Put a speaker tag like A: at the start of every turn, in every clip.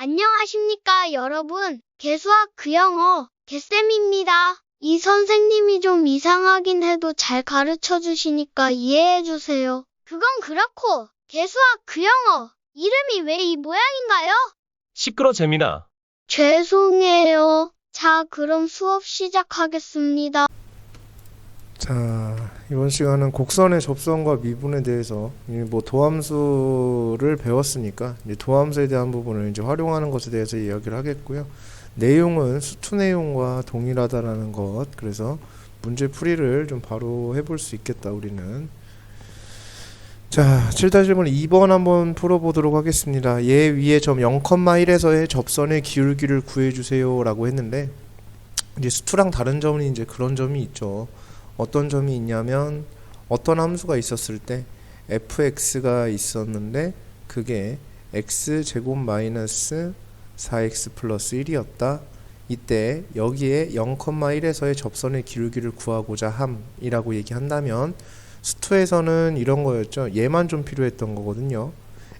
A: 안녕하십니까 여러분. 개수학 그영어 개쌤입니다. 이 선생님이 좀 이상하긴 해도 잘 가르쳐 주시니까 이해해 주세요. 그건 그렇고 개수학 그영어 이름이 왜 이 모양인가요?
B: 시끄러 재민아.
A: 죄송해요. 자, 그럼 수업 시작하겠습니다.
C: 자, 이번 시간은 곡선의 접선과 미분에 대해서 도함수를 배웠으니까 이제 도함수에 대한 부분을 이제 활용하는 것에 대해서 이야기를 하겠고요. 내용은 수투 내용과 동일하다라는 것, 그래서 문제 풀이를 좀 바로 해볼 수 있겠다 우리는. 자, 7-1번 2번 한번 풀어보도록 하겠습니다. 얘 위에 점 0,1에서의 접선의 기울기를 구해주세요 라고 했는데, 이제 수투랑 다른 점은 이제 그런 점이 있죠. 어떤 점이 있냐면, 어떤 함수가 있었을 때 fx가 있었는데 그게 x제곱 마이너스 4x 플러스 1이었다. 이때 여기에 0,1에서의 접선의 기울기를 구하고자 함이라고 얘기한다면, 수투에서는 이런 거였죠. 얘만 좀 필요했던 거거든요.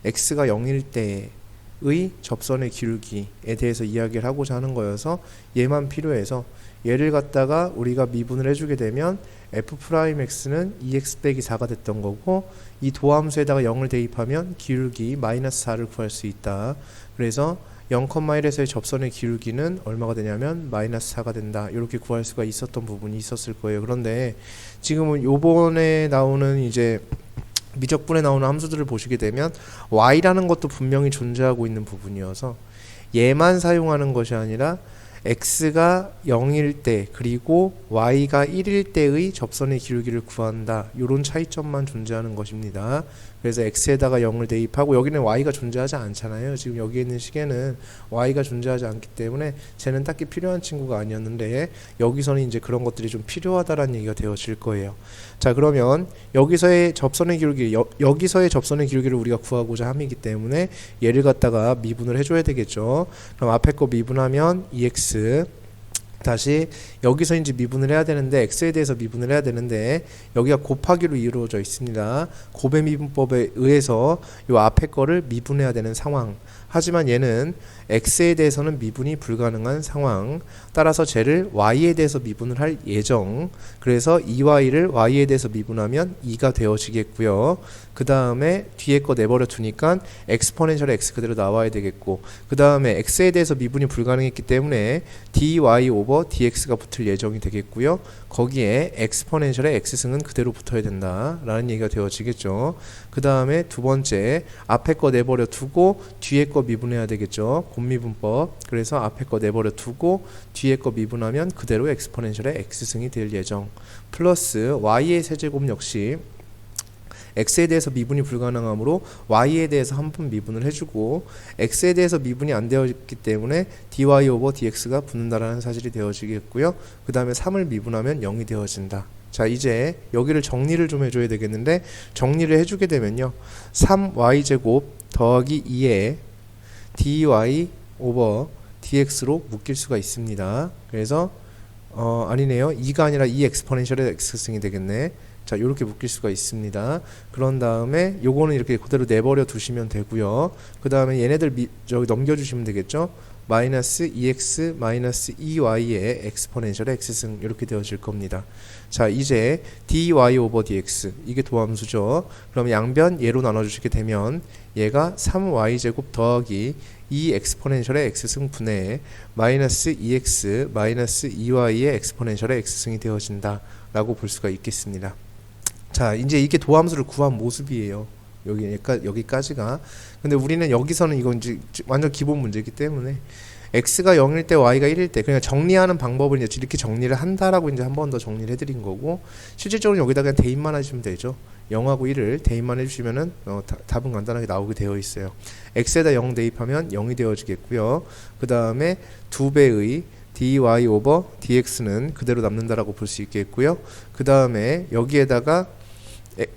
C: x가 0일 때의 접선의 기울기에 대해서 이야기를 하고자 하는 거여서 얘만 필요해서 얘를 갖다가 우리가 미분을 해주게 되면 f'x는 2x 빼기 4가 됐던 거고, 이 도함수에다가 0을 대입하면 기울기 마이너스 4를 구할 수 있다. 그래서 0,1에서의 접선의 기울기는 얼마가 되냐면 마이너스 4가 된다. 이렇게 구할 수가 있었던 부분이 있었을 거예요. 그런데 지금은 요번에 나오는 이제 미적분에 나오는 함수들을 보시게 되면 y라는 것도 분명히 존재하고 있는 부분이어서 얘만 사용하는 것이 아니라 x가 0일 때 그리고 y가 1일 때의 접선의 기울기를 구한다. 이런 차이점만 존재하는 것입니다. 그래서 x에다가 0을 대입하고, 여기는 y가 존재하지 않잖아요. 지금 여기 있는 식에는 y가 존재하지 않기 때문에 쟤는 딱히 필요한 친구가 아니었는데, 여기서는 이제 그런 것들이 좀 필요하다라는 얘기가 되어질 거예요. 자, 그러면 여기서의 접선의 기울기, 여기서의 접선의 기울기를 우리가 구하고자 함이기 때문에 얘를 갖다가 미분을 해줘야 되겠죠. 그럼 앞에 거 미분하면 2x, 다시 여기서 이제 미분을 해야 되는데 x에 대해서 미분을 해야 되는데 여기가 곱하기로 이루어져 있습니다. 곱의 미분법에 의해서 요 앞에 거를 미분해야 되는 상황. 하지만 얘는 x에 대해서는 미분이 불가능한 상황. 따라서 쟤를 y에 대해서 미분을 할 예정. 그래서 2y를 y에 대해서 미분하면 2가 되어지겠고요. 그 다음에 뒤에 거 내버려 두니까 엑스포넨셜의 x 그대로 나와야 되겠고, 그 다음에 x에 대해서 미분이 불가능했기 때문에 dy 오버 dx가 붙을 예정이 되겠고요. 거기에 엑스포넨셜의 x승은 그대로 붙어야 된다라는 얘기가 되어지겠죠. 그 다음에 두 번째, 앞에 거 내버려 두고 뒤에 거 미분해야 되겠죠. 곱미분법. 그래서 앞에 거 내버려 두고 뒤에 거 미분하면 그대로 엑스포넨셜의 x승이 될 예정. 플러스 y의 세제곱 역시 x에 대해서 미분이 불가능하므로 y에 대해서 한 번 미분을 해주고, x에 대해서 미분이 안 되었기 때문에 dy 오버 dx가 붙는다라는 사실이 되어지겠고요. 그 다음에 3을 미분하면 0이 되어진다. 자, 이제 여기를 정리를 좀 해줘야 되겠는데, 정리를 해주게 되면요, 3y제곱 더하기 2에 dy 오버 dx로 묶일 수가 있습니다. 그래서 아니네요, 2가 아니라 2 엑스포넨셜의 x승이 되겠네. 자, 요렇게 묶일 수가 있습니다. 그런 다음에 요거는 이렇게 그대로 내버려 두시면 되고요. 그 다음에 얘네들 저기 넘겨주시면 되겠죠. 마이너스 2x 마이너스 2y의 엑스포넨셜의 x승, 이렇게 되어질 겁니다. 자, 이제 dy 오버 dx, 이게 도함수죠. 그럼 양변 얘로 나눠주시게 되면 얘가 3y제곱 더하기 2 엑스포넨셜의 x승 분의 마이너스 2x 마이너스 2y의 엑스포넨셜의 x승이 되어진다 라고 볼 수가 있겠습니다. 자, 이제 이게 도함수를 구한 모습이에요. 여기까지가. 근데 우리는 여기서는 이건 이제 완전 기본 문제이기 때문에 x가 0일 때 y가 1일 때 그냥 정리하는 방법을 이제 이렇게 정리를 한다라고 이제 한 번 더 정리를 해드린 거고, 실질적으로 여기다 그냥 대입만 해주시면 되죠. 0하고 1을 대입만 해주시면은 답은 간단하게 나오게 되어 있어요. x에다 0 대입하면 0이 되어지겠고요. 그 다음에 2배의 dy 오버 dx는 그대로 남는다라고 볼 수 있겠고요. 그 다음에 여기에다가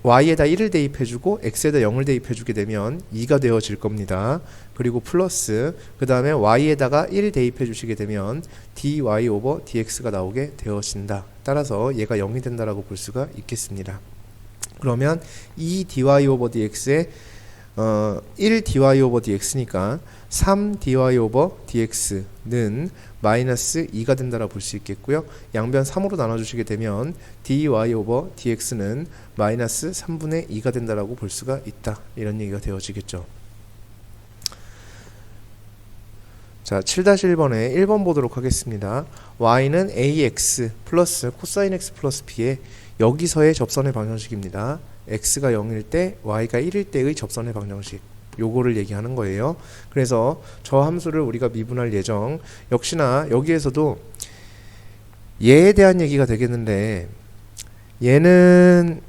C: y에다 1을 대입해주고 x에다 0을 대입해주게 되면 2가 되어질 겁니다. 그리고 플러스 그 다음에 y에다가 1 대입해주시게 되면 dy 오버 dx가 나오게 되어진다. 따라서 얘가 0이 된다라고 볼 수가 있겠습니다. 그러면 이 dy 오버 dx에 1 dy 오버 dx니까 3dy 오버 dx는 마이너스 2가 된다라고 볼 수 있겠고요. 양변 3으로 나눠주시게 되면 dy 오버 dx는 마이너스 3분의 2가 된다라고 볼 수가 있다. 이런 얘기가 되어지겠죠. 자, 7-1번에 1번 보도록 하겠습니다. y는 ax 플러스 코사인 x 플러스 b의 여기서의 접선의 방정식입니다. x가 0일 때 y가 1일 때의 접선의 방정식, 요거를 얘기하는 거예요. 그래서 저 함수를 우리가 미분할 예정. 역시나 여기에서도 얘에 대한 얘기가 되겠는데, 얘는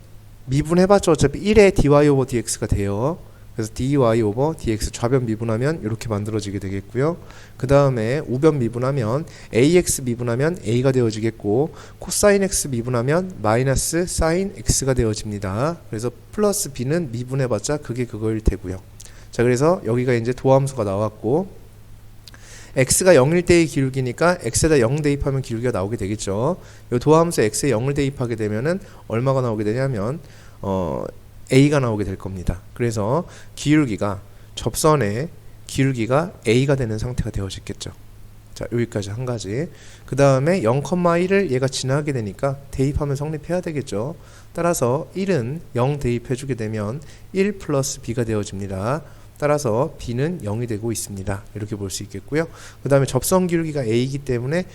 C: 미분해봤자 어차피 1의 dy 오버 dx가 돼요. 그래서 dy 오버 dx 좌변 미분하면 이렇게 만들어지게 되겠고요. 그 다음에 우변 미분하면 ax 미분하면 a가 되어지겠고, 코사인 x 미분하면 마이너스 사인 x가 되어집니다. 그래서 플러스 b는 미분해봤자 그게 그거일 테고요. 자, 그래서 여기가 이제 도함수가 나왔고, x가 0일 때의 기울기니까 x에다 0 대입하면 기울기가 나오게 되겠죠. 이 도함수 x에 0을 대입하게 되면은 얼마가 나오게 되냐면 a가 나오게 될 겁니다. 그래서 기울기가, 접선의 기울기가 a가 되는 상태가 되어지겠죠. 자, 여기까지 한 가지. 그 다음에 0,1을 얘가 지나게 되니까 대입하면 성립해야 되겠죠. 따라서 1은 0 대입해주게 되면 1 플러스 b가 되어집니다. 따라서 b는 0이 되고 있습니다. 이렇게 볼 수 있겠고요. 그 다음에 접선 기울기가 a이기 때문에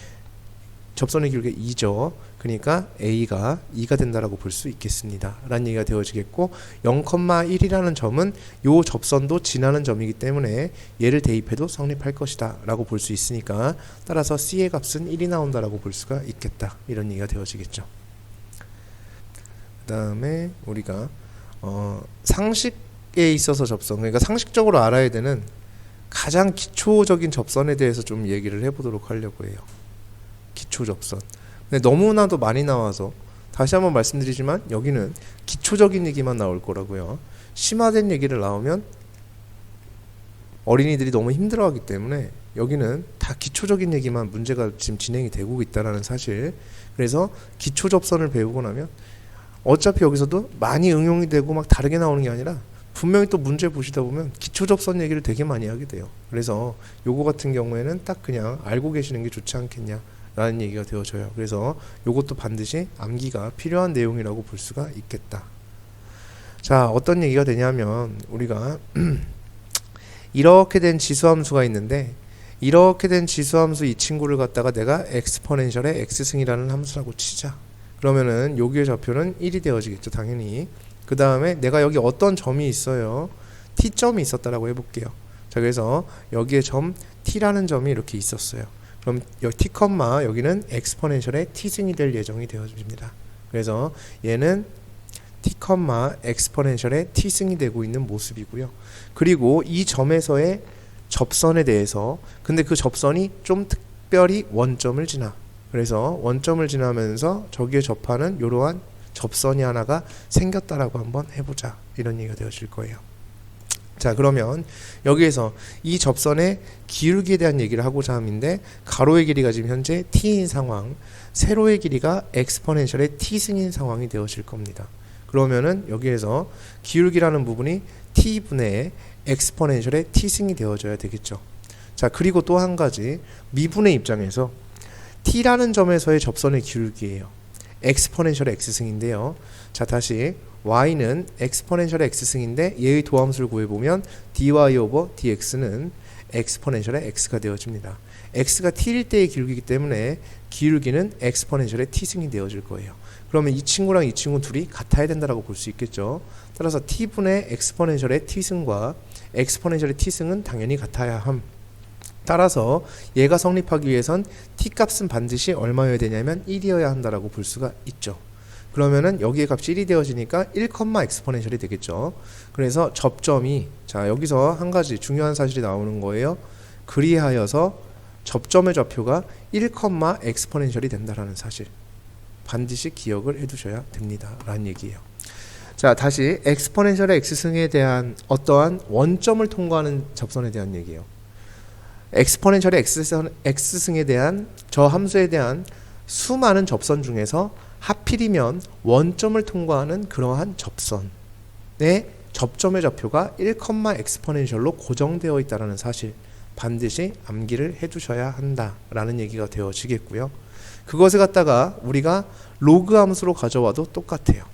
C: 접선의 기울기가 2죠. 그러니까 a가 2가 된다라고 볼 수 있겠습니다. 라는 얘기가 되어지겠고, 0,1이라는 점은 요 접선도 지나는 점이기 때문에 얘를 대입해도 성립할 것이다 라고 볼 수 있으니까, 따라서 c의 값은 1이 나온다라고 볼 수가 있겠다. 이런 얘기가 되어지겠죠. 그 다음에 우리가 상식에 있어서 접선, 그러니까 상식적으로 알아야 되는 가장 기초적인 접선에 대해서 좀 얘기를 해보도록 하려고 해요. 기초 접선. 근데 너무나도 많이 나와서 다시 한번 말씀드리지만 여기는 기초적인 얘기만 나올 거라고요. 심화된 얘기를 나오면 어린이들이 너무 힘들어하기 때문에 여기는 다 기초적인 얘기만 문제가 지금 진행이 되고 있다는 사실. 그래서 기초 접선을 배우고 나면 어차피 여기서도 많이 응용이 되고 막 다르게 나오는 게 아니라 분명히 또 문제 보시다 보면 기초 접선 얘기를 되게 많이 하게 돼요. 그래서 요거 같은 경우에는 딱 그냥 알고 계시는 게 좋지 않겠냐 라는 얘기가 되어져요. 그래서 요것도 반드시 암기가 필요한 내용이라고 볼 수가 있겠다. 자, 어떤 얘기가 되냐면 우리가 이렇게 된 지수함수가 있는데, 이렇게 된 지수함수 이 친구를 갖다가 내가 엑스포넨셜의 x승이라는 함수라고 치자. 그러면은 여기의 좌표는 1이 되어지겠죠, 당연히. 그 다음에 내가 여기 어떤 점이 있어요. t점이 있었다라고 해볼게요. 자, 그래서 여기에 점 t라는 점이 이렇게 있었어요. 그럼 여기 t, 여기는 엑스포넨셜의 t승이 될 예정이 되어집니다. 그래서 얘는 t, 엑스포넨셜의 t승이 되고 있는 모습이고요. 그리고 이 점에서의 접선에 대해서, 근데 그 접선이 좀 특별히 원점을 지나. 그래서 원점을 지나면서 저기에 접하는 이러한 접선이 하나가 생겼다라고 한번 해보자. 이런 얘기가 되어질 거예요. 자, 그러면 여기에서 이 접선의 기울기에 대한 얘기를 하고자 함인데, 가로의 길이가 지금 현재 t인 상황, 세로의 길이가 엑스포넨셜의 t승인 상황이 되어질 겁니다. 그러면은 여기에서 기울기라는 부분이 t분의 엑스포넨셜의 t승이 되어져야 되겠죠. 자, 그리고 또 한 가지, 미분의 입장에서 t라는 점에서의 접선의 기울기예요. 엑스포넨셜의 x승인데요. 자, 다시 y는 엑스포넨셜의 x승인데 얘의 도함수를 구해보면 dy 오버 dx는 엑스포넨셜의 x가 되어집니다. x가 t일 때의 기울기이기 때문에 기울기는 엑스포넨셜의 t승이 되어질 거예요. 그러면 이 친구랑 이 친구 둘이 같아야 된다라고 볼 수 있겠죠. 따라서 t분의 엑스포넨셜의 t승과 엑스포넨셜의 t승은 당연히 같아야 함. 따라서 얘가 성립하기 위해선 t값은 반드시 얼마여야 되냐면 1이어야 한다라고 볼 수가 있죠. 그러면은 여기에 값이 1이 되어지니까 1, 엑스포넨셜이 되겠죠. 그래서 접점이, 자, 여기서 한 가지 중요한 사실이 나오는 거예요. 그리하여서 접점의 좌표가 1, 엑스포넨셜이 된다라는 사실. 반드시 기억을 해두셔야 됩니다. 라는 얘기예요. 자, 다시 엑스포넨셜의 x승에 대한 어떠한 원점을 통과하는 접선에 대한 얘기예요. 엑스포넨셜의 x승에 대한 저 함수에 대한 수많은 접선 중에서 하필이면 원점을 통과하는 그러한 접선의 접점의 좌표가 1, 엑스포넨셜로 고정되어 있다는 사실. 반드시 암기를 해두셔야 한다라는 얘기가 되어지겠고요. 그것을 갖다가 우리가 로그 함수로 가져와도 똑같아요.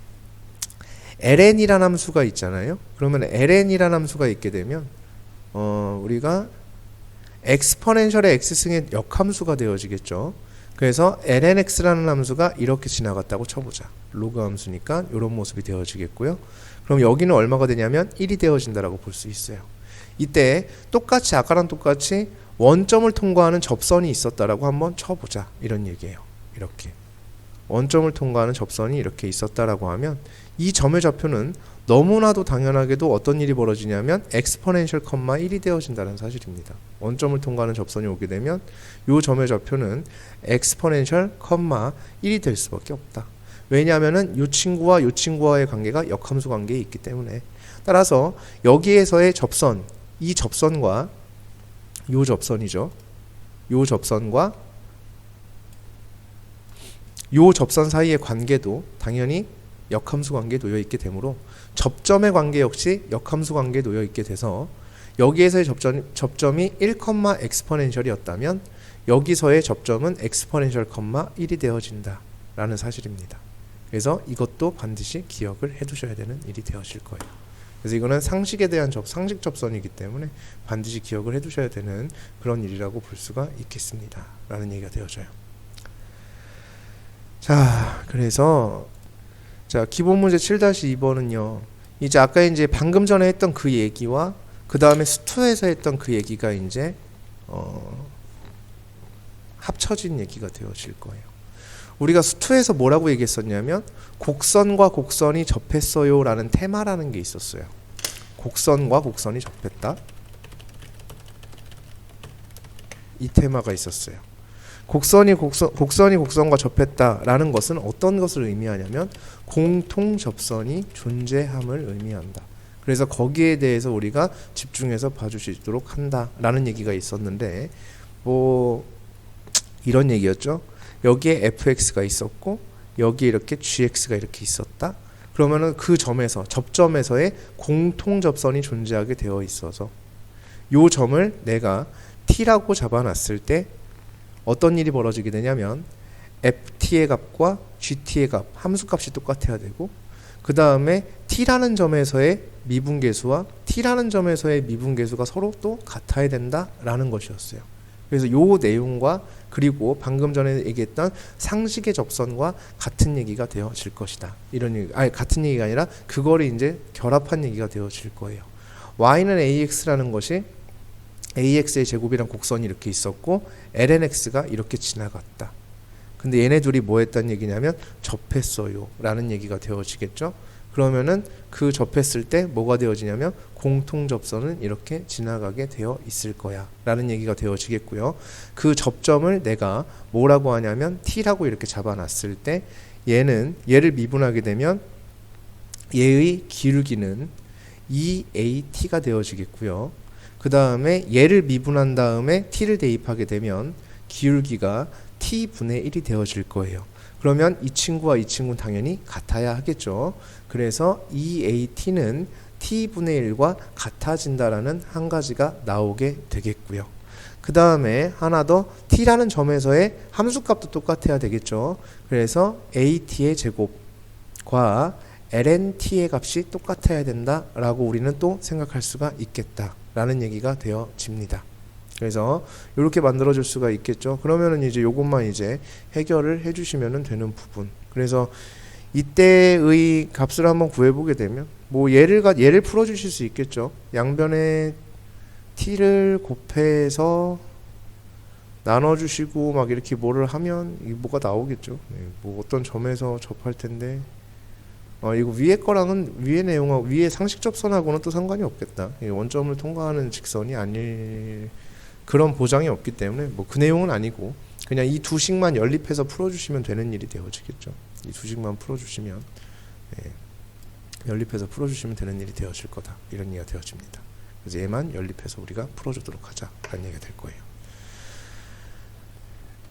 C: ln이라는 함수가 있잖아요. 그러면 ln이라는 함수가 있게 되면 우리가 엑스포넨셜의 x승의 역함수가 되어지겠죠. 그래서 lnx라는 함수가 이렇게 지나갔다고 쳐보자. 로그 함수니까 이런 모습이 되어지겠고요. 그럼 여기는 얼마가 되냐면 1이 되어진다라고 볼 수 있어요. 이때 똑같이 아까랑 똑같이 원점을 통과하는 접선이 있었다라고 한번 쳐보자. 이런 얘기예요. 이렇게 원점을 통과하는 접선이 이렇게 있었다라고 하면 이 점의 좌표는 너무나도 당연하게도 어떤 일이 벌어지냐면 엑스포넨셜 컴마 1이 되어진다는 사실입니다. 원점을 통과하는 접선이 오게 되면 이 점의 좌표는 엑스포넨셜 컴마 1이 될 수밖에 없다. 왜냐하면은 이 친구와 이 친구와의 관계가 역함수 관계에 있기 때문에. 따라서 여기에서의 접선, 이 접선과 이 접선이죠. 이 접선과 이 접선 사이의 관계도 당연히 역함수 관계에 놓여 있게 되므로 접점의 관계 역시 역함수 관계에 놓여 있게 돼서 여기에서의 접점이 1, 엑스포넨셜이었다면 여기서의 접점은 엑스포넨셜, 1이 되어진다 라는 사실입니다. 그래서 이것도 반드시 기억을 해두셔야 되는 일이 되어질 거예요. 그래서 이거는 상식에 대한 상식 접선이기 때문에 반드시 기억을 해두셔야 되는 그런 일이라고 볼 수가 있겠습니다 라는 얘기가 되어져요. 자, 그래서 자, 기본 문제 7-2번은요. 이제 아까 이제 방금 전에 했던 그 얘기와 그 다음에 수투에서 했던 그 얘기가 이제 합쳐진 얘기가 되어질 거예요. 우리가 수투에서 뭐라고 얘기했었냐면 곡선과 곡선이 접했어요 라는 테마라는 게 있었어요. 곡선과 곡선이 접했다. 이 테마가 있었어요. 곡선이 곡선과 접했다라는 것은 어떤 것을 의미하냐면 공통 접선이 존재함을 의미한다. 그래서 거기에 대해서 우리가 집중해서 봐주시도록 한다라는 얘기가 있었는데 뭐 이런 얘기였죠. 여기에 fx가 있었고 여기에 이렇게 gx가 이렇게 있었다. 그러면은 그 점에서 접점에서의 공통 접선이 존재하게 되어 있어서 요 점을 내가 t라고 잡아놨을 때 어떤 일이 벌어지게 되냐면 ft의 값과 gt의 값 함수값이 똑같아야 되고 그 다음에 t라는 점에서의 미분계수와 t라는 점에서의 미분계수가 서로 또 같아야 된다라는 것이었어요. 그래서 요 내용과 그리고 방금 전에 얘기했던 상식의 접선과 같은 얘기가 되어질 것이다. 이런 얘기, 아니 같은 얘기가 아니라 그거를 이제 결합한 얘기가 되어질 거예요. y는 ax라는 것이 ax의 제곱이란 곡선이 이렇게 있었고 lnx가 이렇게 지나갔다. 근데 얘네 둘이 뭐 했다는 얘기냐면 접했어요 라는 얘기가 되어지겠죠. 그러면은 그 접했을 때 뭐가 되어지냐면 공통 접선은 이렇게 지나가게 되어 있을 거야 라는 얘기가 되어지겠고요. 그 접점을 내가 뭐라고 하냐면 t라고 이렇게 잡아놨을 때 얘를 미분하게 되면 얘의 기울기는 2at가 되어지겠고요. 그 다음에 얘를 미분한 다음에 t를 대입하게 되면 기울기가 t분의 1이 되어질 거예요. 그러면 이 친구와 이 친구는 당연히 같아야 하겠죠. 그래서 2at는 t분의 1과 같아진다라는 한 가지가 나오게 되겠고요. 그 다음에 하나 더 t라는 점에서의 함수값도 똑같아야 되겠죠. 그래서 at의 제곱과 lnt의 값이 똑같아야 된다라고 우리는 또 생각할 수가 있겠다라는 얘기가 되어집니다. 그래서 이렇게 만들어줄 수가 있겠죠. 그러면은 이제 요것만 이제 해결을 해주시면 되는 부분. 그래서 이때의 값을 한번 구해보게 되면 뭐 얘를 풀어주실 수 있겠죠. 양변에 t를 곱해서 나눠주시고 막 이렇게 뭐를 하면 이 뭐가 나오겠죠. 뭐 어떤 점에서 접할 텐데. 이거 위에 거랑은 위에 내용하고 위에 상식 접선하고는 또 상관이 없겠다. 원점을 통과하는 직선이 아닐 그런 보장이 없기 때문에 뭐 그 내용은 아니고 그냥 이 두 식만 연립해서 풀어주시면 되는 일이 되어지겠죠. 이 두 식만 풀어주시면 연립해서 풀어주시면 되는 일이 되어질 거다. 이런 얘기가 되어집니다. 그래서 얘만 연립해서 우리가 풀어주도록 하자 라는 얘기가 될 거예요.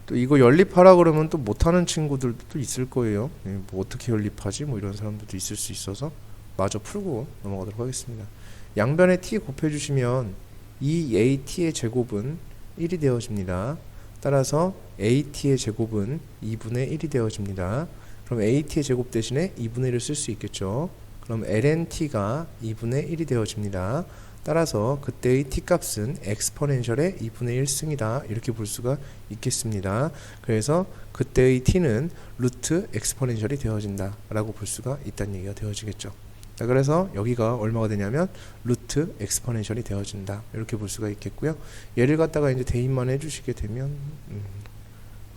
C: 또 이거 연립하라 그러면 또 못하는 친구들도 또 있을 거예요. 뭐 어떻게 연립하지? 뭐 이런 사람들도 있을 수 있어서 마저 풀고 넘어가도록 하겠습니다. 양변에 t 곱해주시면 이 at의 제곱은 1이 되어집니다. 따라서 at의 제곱은 2분의 1이 되어집니다. 그럼 at의 제곱 대신에 2분의 1을 쓸 수 있겠죠. 그럼 lnt가 2분의 1이 되어집니다. 따라서 그때의 t값은 엑스포넨셜의 2분의 1승이다. 이렇게 볼 수가 있겠습니다. 그래서 그때의 t는 루트 엑스포넨셜이 되어진다 라고 볼 수가 있다는 얘기가 되어지겠죠. 자, 그래서 여기가 얼마가 되냐면 루트 엑스포넨셜이 되어진다. 이렇게 볼 수가 있겠고요. 얘를 갖다가 이제 대입만 해주시게 되면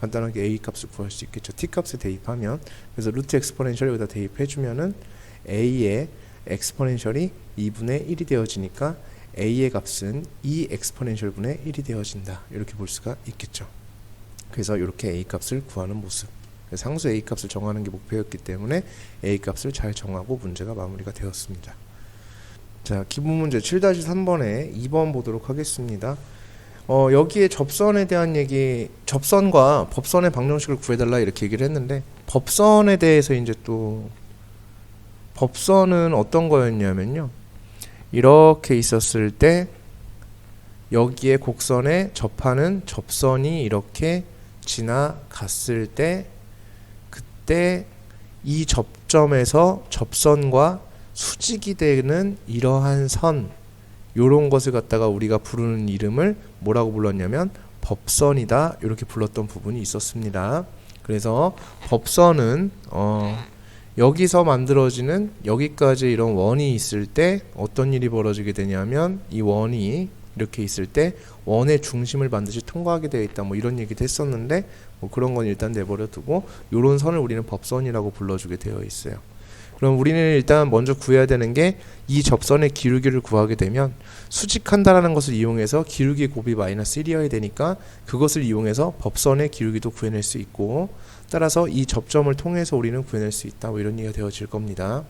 C: 간단하게 a 값을 구할 수 있겠죠. t 값을 대입하면, 그래서 루트 엑스포넨셜 여기다 대입해주면은 a의 엑스포넨셜이 2분의 1이 되어지니까 a의 값은 2 엑스포넨셜 분의 1이 되어진다. 이렇게 볼 수가 있겠죠. 그래서 이렇게 a 값을 구하는 모습. 상수 a 값을 정하는 게 목표였기 때문에 a 값을 잘 정하고 문제가 마무리가 되었습니다. 자, 기본 문제 7-3번에 2번 보도록 하겠습니다. 여기에 접선에 대한 얘기, 접선과 법선의 방정식을 구해달라 이렇게 얘기를 했는데, 법선에 대해서 이제 또 법선은 어떤 거였냐면요, 이렇게 있었을 때 여기에 곡선에 접하는 접선이 이렇게 지나갔을 때, 그때 이 접점에서 접선과 수직이 되는 이러한 선, 요런 것을 갖다가 우리가 부르는 이름을 뭐라고 불렀냐면 법선이다, 이렇게 불렀던 부분이 있었습니다. 그래서 법선은 여기서 만들어지는 여기까지 이런 원이 있을 때 어떤 일이 벌어지게 되냐면, 이 원이 이렇게 있을 때 원의 중심을 반드시 통과하게 되어 있다, 뭐 이런 얘기도 했었는데, 뭐 그런 건 일단 내버려 두고 요런 선을 우리는 법선이라고 불러주게 되어 있어요. 그럼 우리는 일단 먼저 구해야 되는 게, 이 접선의 기울기를 구하게 되면 수직한다라는 것을 이용해서 기울기의 곱이 마이너스 1이어야 되니까 그것을 이용해서 법선의 기울기도 구해낼 수 있고, 따라서 이 접점을 통해서 우리는 구해낼 수 있다, 뭐 이런 얘기가 되어질 겁니다.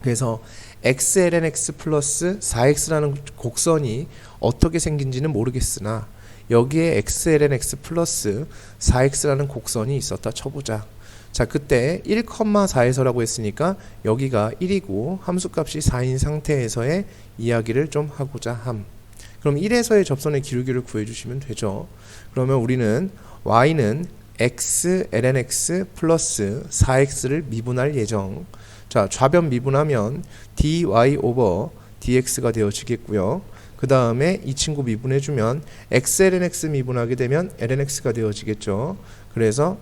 C: 그래서 xlnx 플러스 4x라는 곡선이 어떻게 생긴지는 모르겠으나 여기에 xlnx 플러스 4x라는 곡선이 있었다 쳐보자. 자, 그때 1,4에서라고 했으니까 여기가 1이고 함수값이 4인 상태에서의 이야기를 좀 하고자 함. 그럼 1에서의 접선의 기울기를 구해주시면 되죠. 그러면 우리는 y는 x lnx 플러스 4x를 미분할 예정. 자, 좌변 미분하면 dy 오버 dx가 되어지겠고요. 그 다음에 이 친구 미분해주면 x lnx 미분하게 되면 lnx가 되어지겠죠. 그래서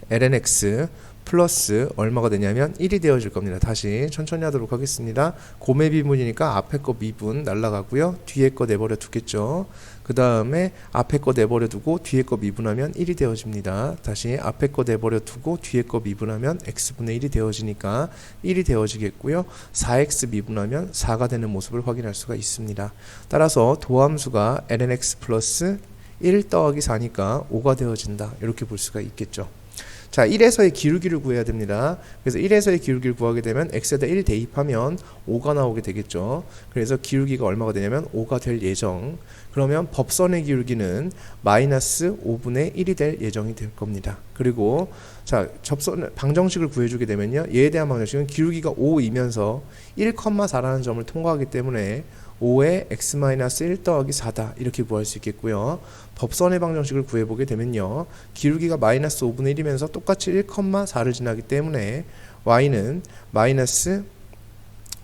C: lnx 플러스 얼마가 되냐면 1이 되어질 겁니다. 다시 천천히 하도록 하겠습니다. 고매 미분이니까 앞에 거 미분 날라가고요. 뒤에 거 내버려 두겠죠. 그 다음에 앞에 거 내버려 두고 뒤에 거 미분하면 1이 되어집니다. 다시 앞에 거 내버려 두고 뒤에 거 미분하면 x분의 1이 되어지니까 1이 되어지겠고요. 4x 미분하면 4가 되는 모습을 확인할 수가 있습니다. 따라서 도함수가 lnx 플러스 1 더하기 4니까 5가 되어진다. 이렇게 볼 수가 있겠죠. 자, 1에서의 기울기를 구해야 됩니다. 그래서 1에서의 기울기를 구하게 되면 x에다 1 대입하면 5가 나오게 되겠죠. 그래서 기울기가 얼마가 되냐면 5가 될 예정. 그러면 법선의 기울기는 마이너스 5분의 1이 될 예정이 될 겁니다. 그리고 자, 접선 방정식을 구해주게 되면요, 얘에 대한 방정식은 기울기가 5이면서 1,4라는 점을 통과하기 때문에 5의 x-1 더하기 4다, 이렇게 구할 수 있겠고요. 법선의 방정식을 구해보게 되면요, 기울기가 마이너스 5분의 1이면서 똑같이 1,4를 지나기 때문에 y는 마이너스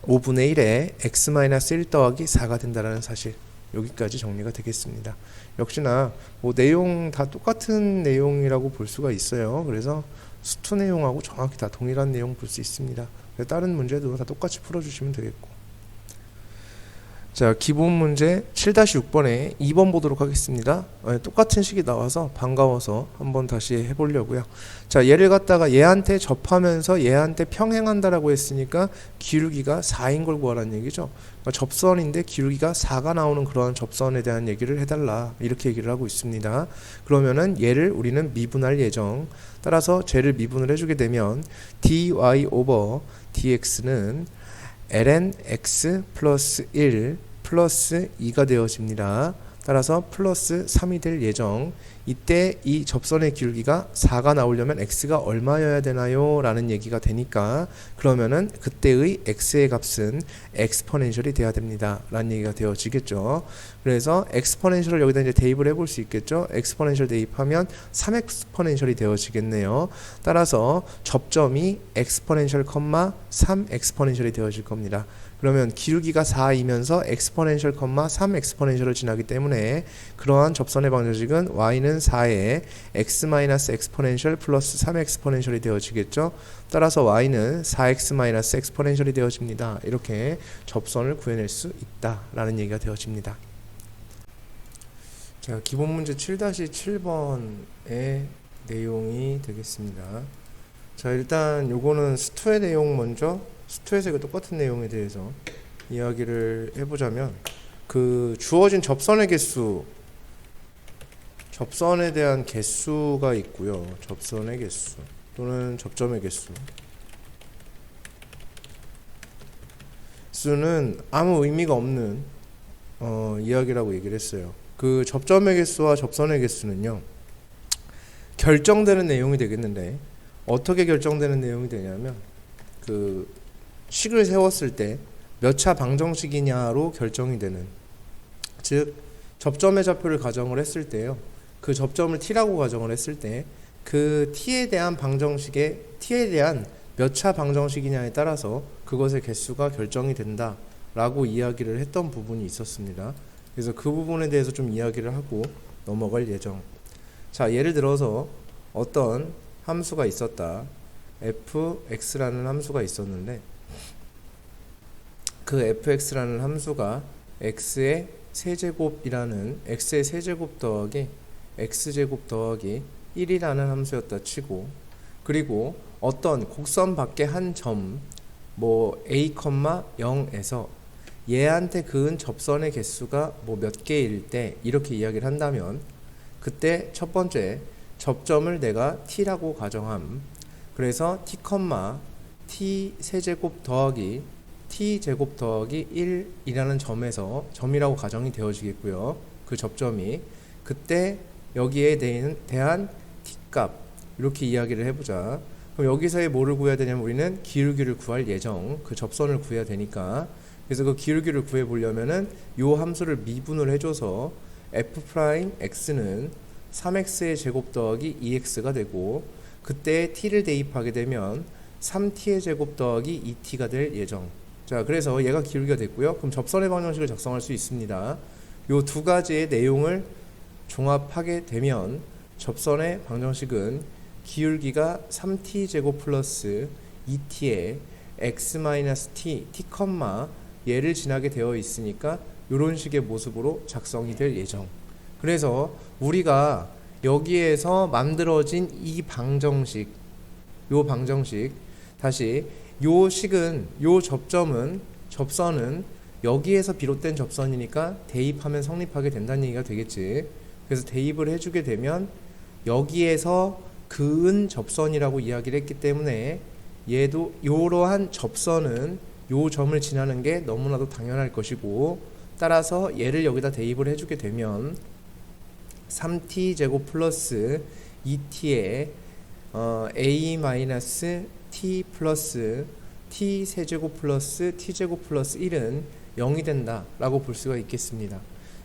C: 5분의 1에 x-1 더하기 4가 된다는 사실, 여기까지 정리가 되겠습니다. 역시나 뭐 내용 다 똑같은 내용이라고 볼 수가 있어요. 그래서 수투 내용하고 정확히 다 동일한 내용 볼 수 있습니다. 다른 문제도 다 똑같이 풀어주시면 되겠고. 자, 기본 문제 7-6번에 2번 보도록 하겠습니다. 똑같은 식이 나와서 반가워서 한번 다시 해보려고요. 자, 얘를 갖다가 얘한테 접하면서 얘한테 평행한다라고 했으니까 기울기가 4인 걸 구하라는 얘기죠. 그러니까 접선인데 기울기가 4가 나오는 그러한 접선에 대한 얘기를 해달라, 이렇게 얘기를 하고 있습니다. 그러면은 얘를 우리는 미분할 예정. 따라서 쟤를 미분을 해주게 되면 dy 오버 dx는 ln x 플러스 1 플러스 2가 되어집니다. 따라서 플러스 3이 될 예정. 이때 이 접선의 기울기가 4가 나오려면 x가 얼마여야 되나요? 라는 얘기가 되니까 그러면은 그때의 x의 값은 엑스포넨셜이 돼야 됩니다. 라는 얘기가 되어지겠죠. 그래서 엑스포넨셜을 여기다 이제 대입을 해볼 수 있겠죠. 엑스포넨셜 대입하면 3엑스포넨셜이 되어지겠네요. 따라서 접점이 엑스포넨셜, 3 엑스포넨셜이 되어질 겁니다. 그러면 기울기가 4이면서 엑스포넨셜, 3 엑스포넨셜을 지나기 때문에 그러한 접선의 방정식은 y는 4에 x 마이너스 엑스포넨셜 플러스 3 엑스포넨셜이 되어지겠죠. 따라서 y는 4x 마이너스 엑스포넨셜이 되어집니다. 이렇게 접선을 구해낼 수 있다라는 얘기가 되어집니다. 자, 기본 문제 7-7번의 내용이 되겠습니다. 자, 일단 요거는 스투의 내용 먼저, 스투에서 이거 똑같은 내용에 대해서 이야기를 해보자면, 그 주어진 접선의 개수, 접선에 대한 개수가 있고요. 접선의 개수 또는 접점의 개수. 수는 아무 의미가 없는 이야기라고 얘기를 했어요. 그 접점의 개수와 접선의 개수는요, 결정되는 내용이 되겠는데, 어떻게 결정되는 내용이 되냐면, 그 식을 세웠을 때 몇 차 방정식이냐로 결정이 되는, 즉 접점의 좌표를 가정을 했을 때요, 그 접점을 t라고 가정을 했을 때 그 t에 대한 방정식의 t에 대한 몇 차 방정식이냐에 따라서 그것의 개수가 결정이 된다 라고 이야기를 했던 부분이 있었습니다. 그래서 그 부분에 대해서 좀 이야기를 하고 넘어갈 예정. 자, 예를 들어서 어떤 함수가 있었다. fx라는 함수가 있었는데, 그 fx라는 함수가 x의 세제곱이라는, x의 세제곱 더하기 x제곱 더하기 1이라는 함수였다 치고, 그리고 어떤 곡선 밖에 한 점, 뭐 a, 0에서 얘한테 그은 접선의 개수가 뭐 몇 개일 때 이렇게 이야기를 한다면, 그때 첫 번째 접점을 내가 t라고 가정함. 그래서 t, 세제곱 더하기 t제곱 더하기 1이라는 점에서 점이라고 가정이 되어지겠고요. 그 접점이. 그때 여기에 대한 t값 이렇게 이야기를 해보자. 그럼 여기서의 뭐를 구해야 되냐면, 우리는 기울기를 구할 예정. 그 접선을 구해야 되니까. 그래서 그 기울기를 구해 보려면은 요 함수를 미분을 해줘서 f'x는 3x의 제곱 더하기 2x가 되고, 그때 t를 대입하게 되면 3t의 제곱 더하기 2t가 될 예정. 자, 그래서 얘가 기울기가 됐고요. 그럼 접선의 방정식을 작성할 수 있습니다. 요 두 가지의 내용을 종합하게 되면 접선의 방정식은 기울기가 3t 제곱 플러스 2t에 x-t, t, 얘를 지나게 되어 있으니까 이런 식의 모습으로 작성이 될 예정. 그래서 우리가 여기에서 만들어진 이 방정식, 요 방정식, 다시 요 식은, 요 접선은 여기에서 비롯된 접선이니까 대입하면 성립하게 된다는 얘기가 되겠지. 그래서 대입을 해주게 되면 여기에서 그은 접선이라고 이야기를 했기 때문에 얘도 이러한 접선은 요 점을 지나는 게 너무나도 당연할 것이고, 따라서 얘를 여기다 대입을 해주게 되면 3t 제곱 플러스 2t에 a-t 플러스 t 세제곱 플러스 t제곱 플러스 1은 0이 된다 라고 볼 수가 있겠습니다.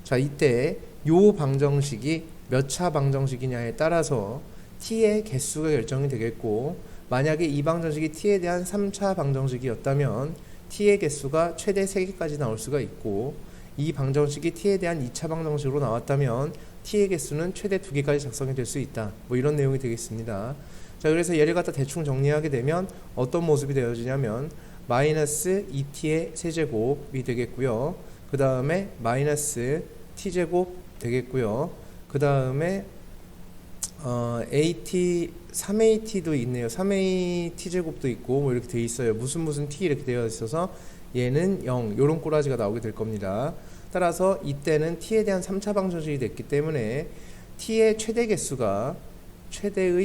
C: 자, 이때 요 방정식이 몇 차 방정식이냐에 따라서 t의 개수가 결정이 되겠고, 만약에 이 방정식이 t에 대한 3차 방정식이었다면 t의 개수가 최대 3개까지 나올 수가 있고, 이 방정식이 t에 대한 2차 방정식으로 나왔다면 t의 개수는 최대 2개까지 작성이 될 수 있다. 뭐 이런 내용이 되겠습니다. 자, 그래서 얘를 갖다 대충 정리하게 되면 어떤 모습이 되어지냐면 마이너스 2t의 세제곱이 되겠고요. 그 다음에 마이너스 t제곱 되겠고요. 그 다음에 AT, 3AT도 있네요. 3A t제곱도 있고 뭐 이렇게 돼 있어요. 무슨 t 이렇게 되어 있어서 얘는 0, 요런 꼬라지가 나오게 될 겁니다. 따라서 이때는 t에 대한 3차 방정식이 됐기 때문에 t의 최대의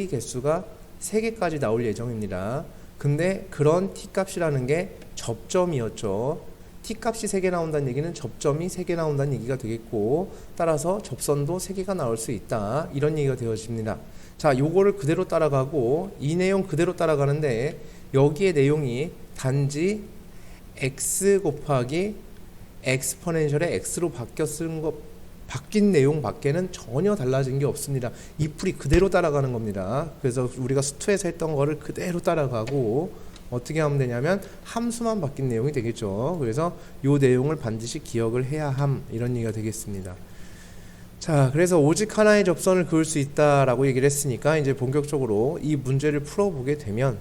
C: 개수가 3개까지 나올 예정입니다. 근데 그런 t 값이라는 게 접점이었죠. t값이 3개 나온다는 얘기는 접점이 3개 나온다는 얘기가 되겠고, 따라서 접선도 3개가 나올 수 있다, 이런 얘기가 되어집니다. 자, 요거를 그대로 따라가고 이 내용 그대로 따라가는데 여기에 내용이 단지 x 곱하기 엑스포넨셜의 x로 바뀐 내용 밖에는 전혀 달라진 게 없습니다. 이 풀이 그대로 따라가는 겁니다. 그래서 우리가 수투에서 했던 거를 그대로 따라가고 어떻게 하면 되냐면 함수만 바뀐 내용이 되겠죠. 그래서 이 내용을 반드시 기억을 해야 함, 이런 얘기가 되겠습니다. 자, 그래서 오직 하나의 접선을 그을 수 있다라고 얘기를 했으니까 이제 본격적으로 이 문제를 풀어보게 되면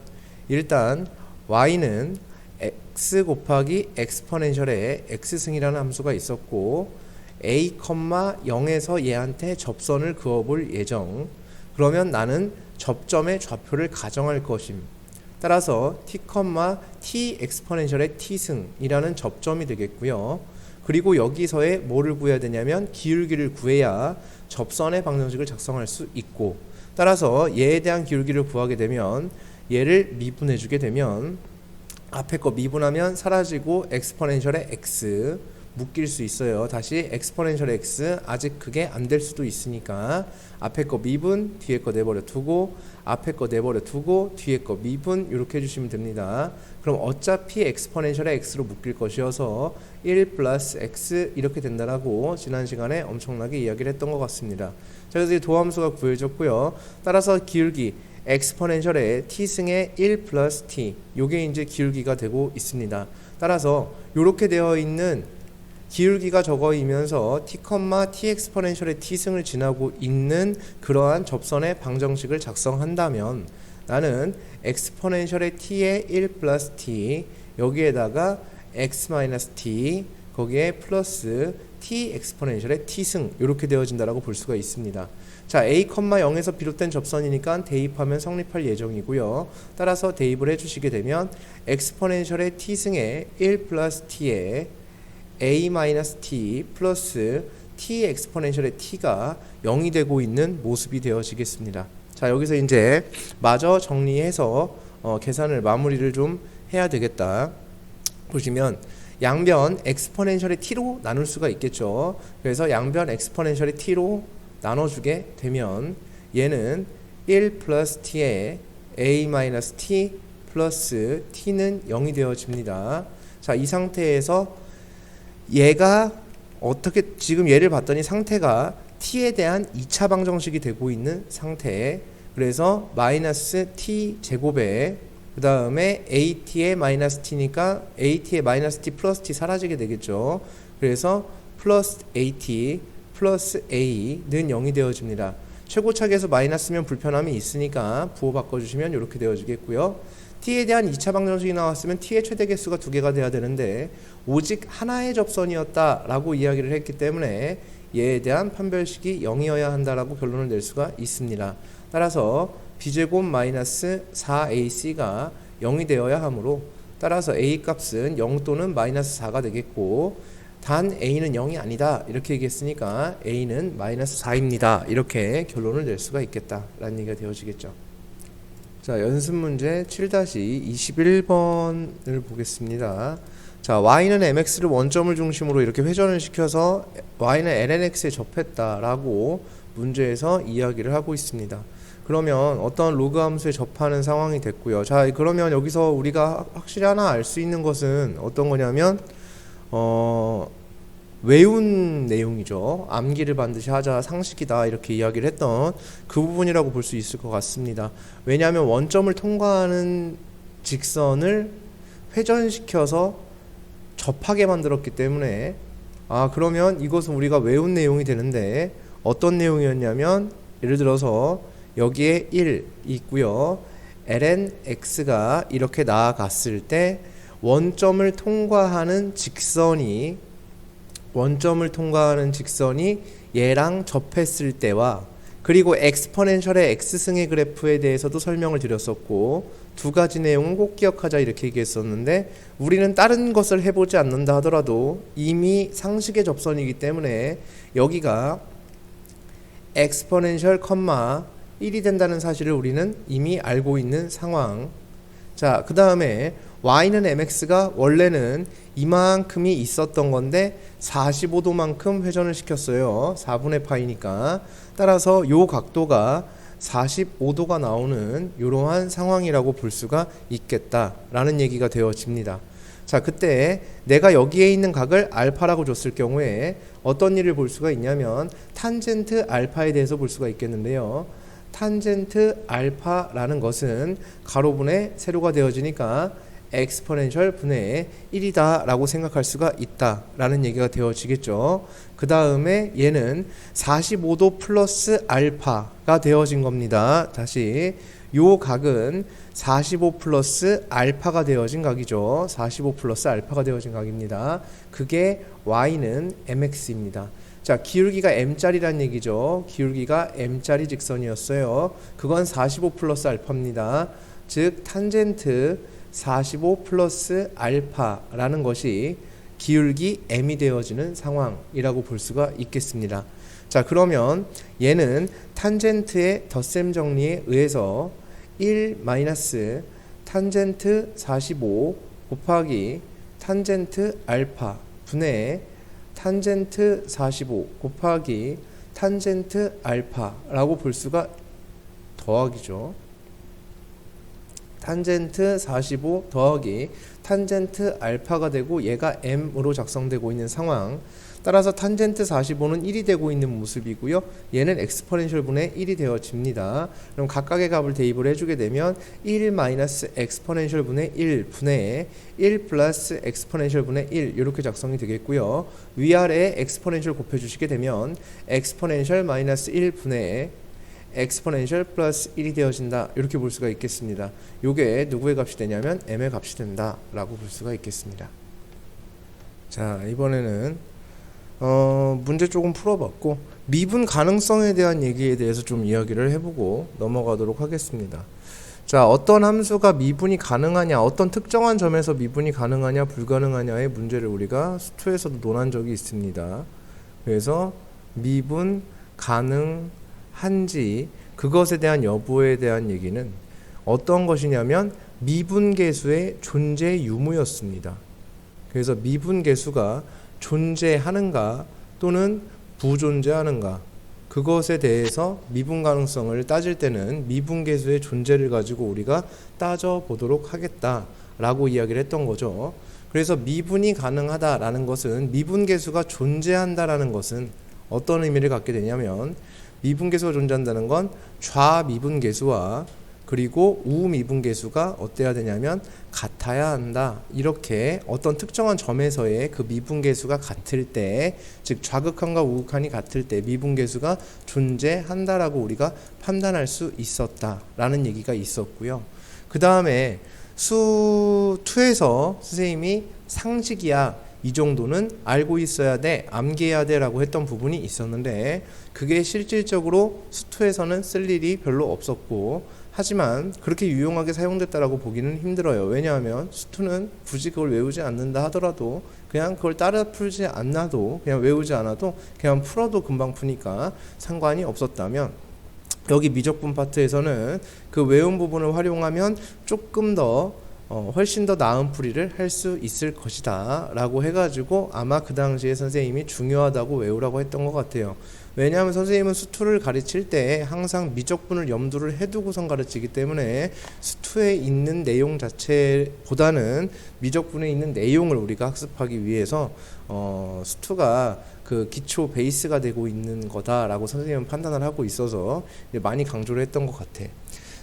C: 일단 y는 x 곱하기 엑스포넨셜의 x승이라는 함수가 있었고 a, 0에서 얘한테 접선을 그어볼 예정. 그러면 나는 접점의 좌표를 가정할 것임. 따라서 t, t 엑스포넨셜의 t승이라는 접점이 되겠고요. 그리고 여기서의 뭐를 구해야 되냐면 기울기를 구해야 접선의 방정식을 작성할 수 있고, 따라서 얘에 대한 기울기를 구하게 되면 얘를 미분해 주게 되면 앞에 거 미분하면 사라지고 엑스포넨셜의 x 묶일 수 있어요. 다시 엑스포넨셜의 x 아직 그게 안 될 수도 있으니까 앞에 거 미분, 뒤에 거 내버려 두고 앞에 거 내버려 두고 뒤에 거 미분, 이렇게 해주시면 됩니다. 그럼 어차피 엑스포넨셜의 x로 묶일 것이어서 1 플러스 x 이렇게 된다라고 지난 시간에 엄청나게 이야기를 했던 것 같습니다. 자, 그래서 이 도함수가 구해졌고요. 따라서 기울기 엑스포넨셜의 t승의 1 플러스 t, 요게 이제 기울기가 되고 있습니다. 따라서 요렇게 되어 있는 기울기가 저거이면서 t, t 엑스포넨셜의 t승을 지나고 있는 그러한 접선의 방정식을 작성한다면 나는 엑스포넨셜의 t의 1 플러스 t, 여기에다가 x 마이너스 t, 거기에 플러스 t 엑스포넨셜의 t승, 이렇게 되어진다라고 볼 수가 있습니다. 자, a, 0에서 비롯된 접선이니까 대입하면 성립할 예정이고요. 따라서 대입을 해주시게 되면 엑스포넨셜의 t승의 1 플러스 t에 a-t 플러스 t 엑스포넨셜의 t가 0이 되고 있는 모습이 되어지겠습니다. 자, 여기서 이제 마저 정리해서 계산을 마무리를 좀 해야 되겠다. 보시면 양변 엑스포넨셜의 t로 나눌 수가 있겠죠. 그래서 양변 엑스포넨셜의 t로 나눠주게 되면 얘는 1 플러스 t에 a-t 플러스 t는 0이 되어집니다. 자, 이 상태에서 얘가 어떻게, 지금 얘를 봤더니 상태가 t에 대한 2차 방정식이 되고 있는 상태. 그래서 마이너스 t 제곱에 그 다음에 at의 마이너스 t니까 at의 마이너스 t 플러스 t 사라지게 되겠죠. 그래서 플러스 at 플러스 a는 0이 되어집니다. 최고차계에서 마이너스면 불편함이 있으니까 부호 바꿔주시면 이렇게 되어지겠고요. t에 대한 2차 방정식이 나왔으면 t의 최대 개수가 2개가 돼야 되는데 오직 하나의 접선이었다라고 이야기를 했기 때문에 얘에 대한 판별식이 0이어야 한다라고 결론을 낼 수가 있습니다. 따라서 b제곱 마이너스 4ac가 0이 되어야 하므로 따라서 a 값은 0 또는 마이너스 4가 되겠고, 단 a는 0이 아니다 이렇게 얘기했으니까 a는 마이너스 4입니다. 이렇게 결론을 낼 수가 있겠다라는 얘기가 되어지겠죠. 자, 연습 문제 7-21번을 보겠습니다. 자, y는 mx를 원점을 중심으로 이렇게 회전을 시켜서 y는 lnx에 접했다라고 문제에서 이야기를 하고 있습니다. 그러면 어떤 로그 함수에 접하는 상황이 됐고요. 자, 그러면 여기서 우리가 확실히 하나 알 수 있는 것은 어떤 거냐면 외운 내용이죠. 암기를 반드시 하자, 상식이다, 이렇게 이야기를 했던 그 부분이라고 볼 수 있을 것 같습니다. 왜냐하면 원점을 통과하는 직선을 회전시켜서 접하게 만들었기 때문에, 그러면 이것은 우리가 외운 내용이 되는데 어떤 내용이었냐면, 예를 들어서 여기에 1 있고요. lnx가 이렇게 나아갔을 때 원점을 통과하는 직선이 얘랑 접했을 때와, 그리고 엑스포넨셜의 x승의 그래프에 대해서도 설명을 드렸었고, 두 가지 내용은 꼭 기억하자 이렇게 얘기했었는데, 우리는 다른 것을 해보지 않는다 하더라도 이미 상식의 접선이기 때문에 여기가 엑스포넨셜 1이 된다는 사실을 우리는 이미 알고 있는 상황. 자, 그 다음에 y는 mx가 원래는 이만큼이 있었던 건데 45도만큼 회전을 시켰어요. 4분의 파이니까. 따라서 요 각도가 45도가 나오는 이러한 상황이라고 볼 수가 있겠다라는 얘기가 되어집니다. 자, 그때 내가 여기에 있는 각을 알파라고 줬을 경우에 어떤 일을 볼 수가 있냐면 탄젠트 알파에 대해서 볼 수가 있겠는데요. 탄젠트 알파라는 것은 가로분의 세로가 되어지니까 엑스포넨셜 분의 1이다 라고 생각할 수가 있다 라는 얘기가 되어지겠죠. 그 다음에 얘는 45도 플러스 알파가 되어진 겁니다. 다시 요 각은 45 플러스 알파가 되어진 각이죠. 45 플러스 알파가 되어진 각입니다. 그게 y는 mx입니다. 자, 기울기가 m짜리란 얘기죠. 기울기가 m짜리 직선이었어요. 그건 45 플러스 알파입니다. 즉 탄젠트 45 플러스 알파라는 것이 기울기 m이 되어지는 상황이라고 볼 수가 있겠습니다. 자, 그러면 얘는 탄젠트의 덧셈 정리에 의해서 1 마이너스 탄젠트 45 곱하기 탄젠트 알파 분의 탄젠트 45 곱하기 탄젠트 알파라고 볼 수가 더하기죠. 탄젠트 45 더하기 탄젠트 알파가 되고 얘가 m으로 작성되고 있는 상황. 따라서 탄젠트 45는 1이 되고 있는 모습이고요. 얘는 엑스포넨셜 분의 1이 되어집니다. 그럼 각각의 값을 대입을 해주게 되면 1 마이너스 엑스포넨셜 분의 1 분의 1 플러스 엑스포넨셜 분의 1 이렇게 작성이 되겠고요. 위아래에 엑스포넨셜 곱해주시게 되면 엑스포넨셜 마이너스 1 분의 엑스포넨셜 플러스 1이 되어진다 이렇게 볼 수가 있겠습니다. 요게 누구의 값이 되냐면 m의 값이 된다 라고 볼 수가 있겠습니다. 자, 이번에는 문제 조금 풀어봤고 미분 가능성에 대한 얘기에 대해서 좀 이야기를 해보고 넘어가도록 하겠습니다. 자, 어떤 함수가 미분이 가능하냐, 어떤 특정한 점에서 미분이 가능하냐 불가능하냐의 문제를 우리가 수투에서도 논한 적이 있습니다. 그래서 미분 가능한지 그것에 대한 여부에 대한 얘기는 어떤 것이냐면 미분계수의 존재 유무였습니다. 그래서 미분계수가 존재하는가 또는 부존재하는가 그것에 대해서 미분 가능성을 따질 때는 미분계수의 존재를 가지고 우리가 따져보도록 하겠다라고 이야기를 했던 거죠. 그래서 미분이 가능하다라는 것은 미분계수가 존재한다라는 것은 어떤 의미를 갖게 되냐면 미분계수가 존재한다는 건 좌미분계수와 그리고 우미분계수가 어때야 되냐면 같아야 한다. 이렇게 어떤 특정한 점에서의 그 미분계수가 같을 때, 즉 좌극한과 우극한이 같을 때 미분계수가 존재한다라고 우리가 판단할 수 있었다라는 얘기가 있었고요. 그 다음에 수 2에서 선생님이 상식이야 이 정도는 알고 있어야 돼, 암기해야 돼 라고 했던 부분이 있었는데 그게 실질적으로 수 2에서는 쓸 일이 별로 없었고 하지만 그렇게 유용하게 사용됐다라고 보기는 힘들어요. 왜냐하면 수2는 굳이 그걸 외우지 않는다 하더라도 그냥 그걸 따라 풀지 않아도 그냥 외우지 않아도 그냥 풀어도 금방 푸니까 상관이 없었다면 여기 미적분 파트에서는 그 외운 부분을 활용하면 조금 더 훨씬 더 나은 풀이를 할 수 있을 것이다 라고 해가지고 아마 그 당시에 선생님이 중요하다고 외우라고 했던 것 같아요. 왜냐하면 선생님은 수2를 가르칠 때 항상 미적분을 염두를 해두고선 가르치기 때문에 수2에 있는 내용 자체보다는 미적분에 있는 내용을 우리가 학습하기 위해서 수2가 그 기초 베이스가 되고 있는 거다라고 선생님은 판단을 하고 있어서 많이 강조를 했던 것 같아.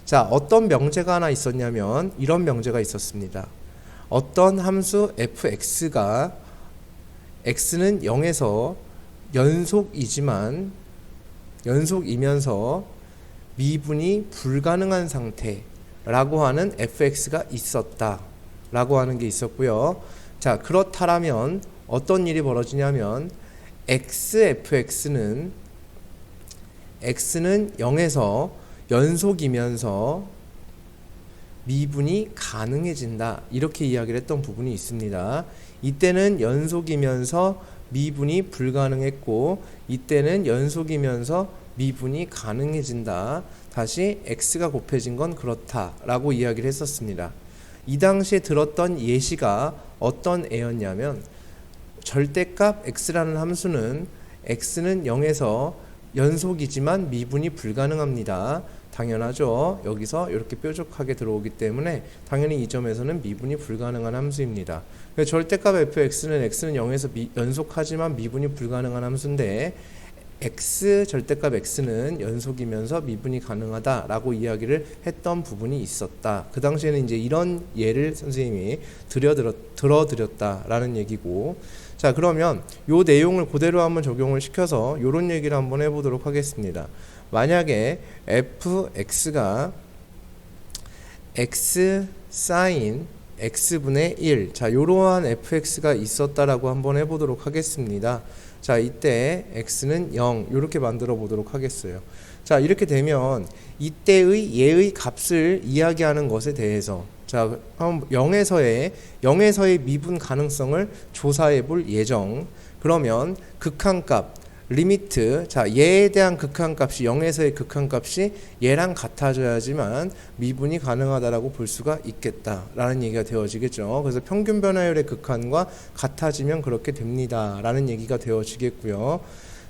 C: 자, 어떤 명제가 하나 있었냐면 이런 명제가 있었습니다. 어떤 함수 fx가 x는 0에서 연속이면서 미분이 불가능한 상태라고 하는 fx가 있었다 라고 하는 게 있었고요. 자, 그렇다면 어떤 일이 벌어지냐면 xfx는 x는 0에서 연속이면서 미분이 가능해진다 이렇게 이야기를 했던 부분이 있습니다. 이때는 연속이면서 미분이 불가능했고 이때는 연속이면서 미분이 가능해진다. 다시 x가 곱해진 건 그렇다 라고 이야기를 했었습니다. 이 당시에 들었던 예시가 어떤 애였냐면 절대값 x라는 함수는 x는 0에서 연속이지만 미분이 불가능합니다. 당연하죠. 여기서 이렇게 뾰족하게 들어오기 때문에 당연히 이 점에서는 미분이 불가능한 함수입니다. 절대값 fx는 x는 0에서 연속하지만 미분이 불가능한 함수인데 x 절대값 x는 연속이면서 미분이 가능하다라고 이야기를 했던 부분이 있었다. 그 당시에는 이제 이런 예를 선생님이 들어드렸다라는 얘기고, 자 그러면 요 내용을 그대로 한번 적용을 시켜서 요런 얘기를 한번 해보도록 하겠습니다. 만약에 fx가 x sin x분의 1, 자 요러한 fx가 있었다라고 한번 해보도록 하겠습니다. 자 이때 x는 0 이렇게 만들어 보도록 하겠어요. 자 이렇게 되면 이때의 얘의 값을 이야기하는 것에 대해서 자 0에서의 미분 가능성을 조사해 볼 예정. 그러면 극한값 리미트, 자 얘에 대한 극한값이 0에서의 극한값이 얘랑 같아져야지만 미분이 가능하다라고 볼 수가 있겠다라는 얘기가 되어지겠죠. 그래서 평균 변화율의 극한과 같아지면 그렇게 됩니다라는 얘기가 되어지겠고요.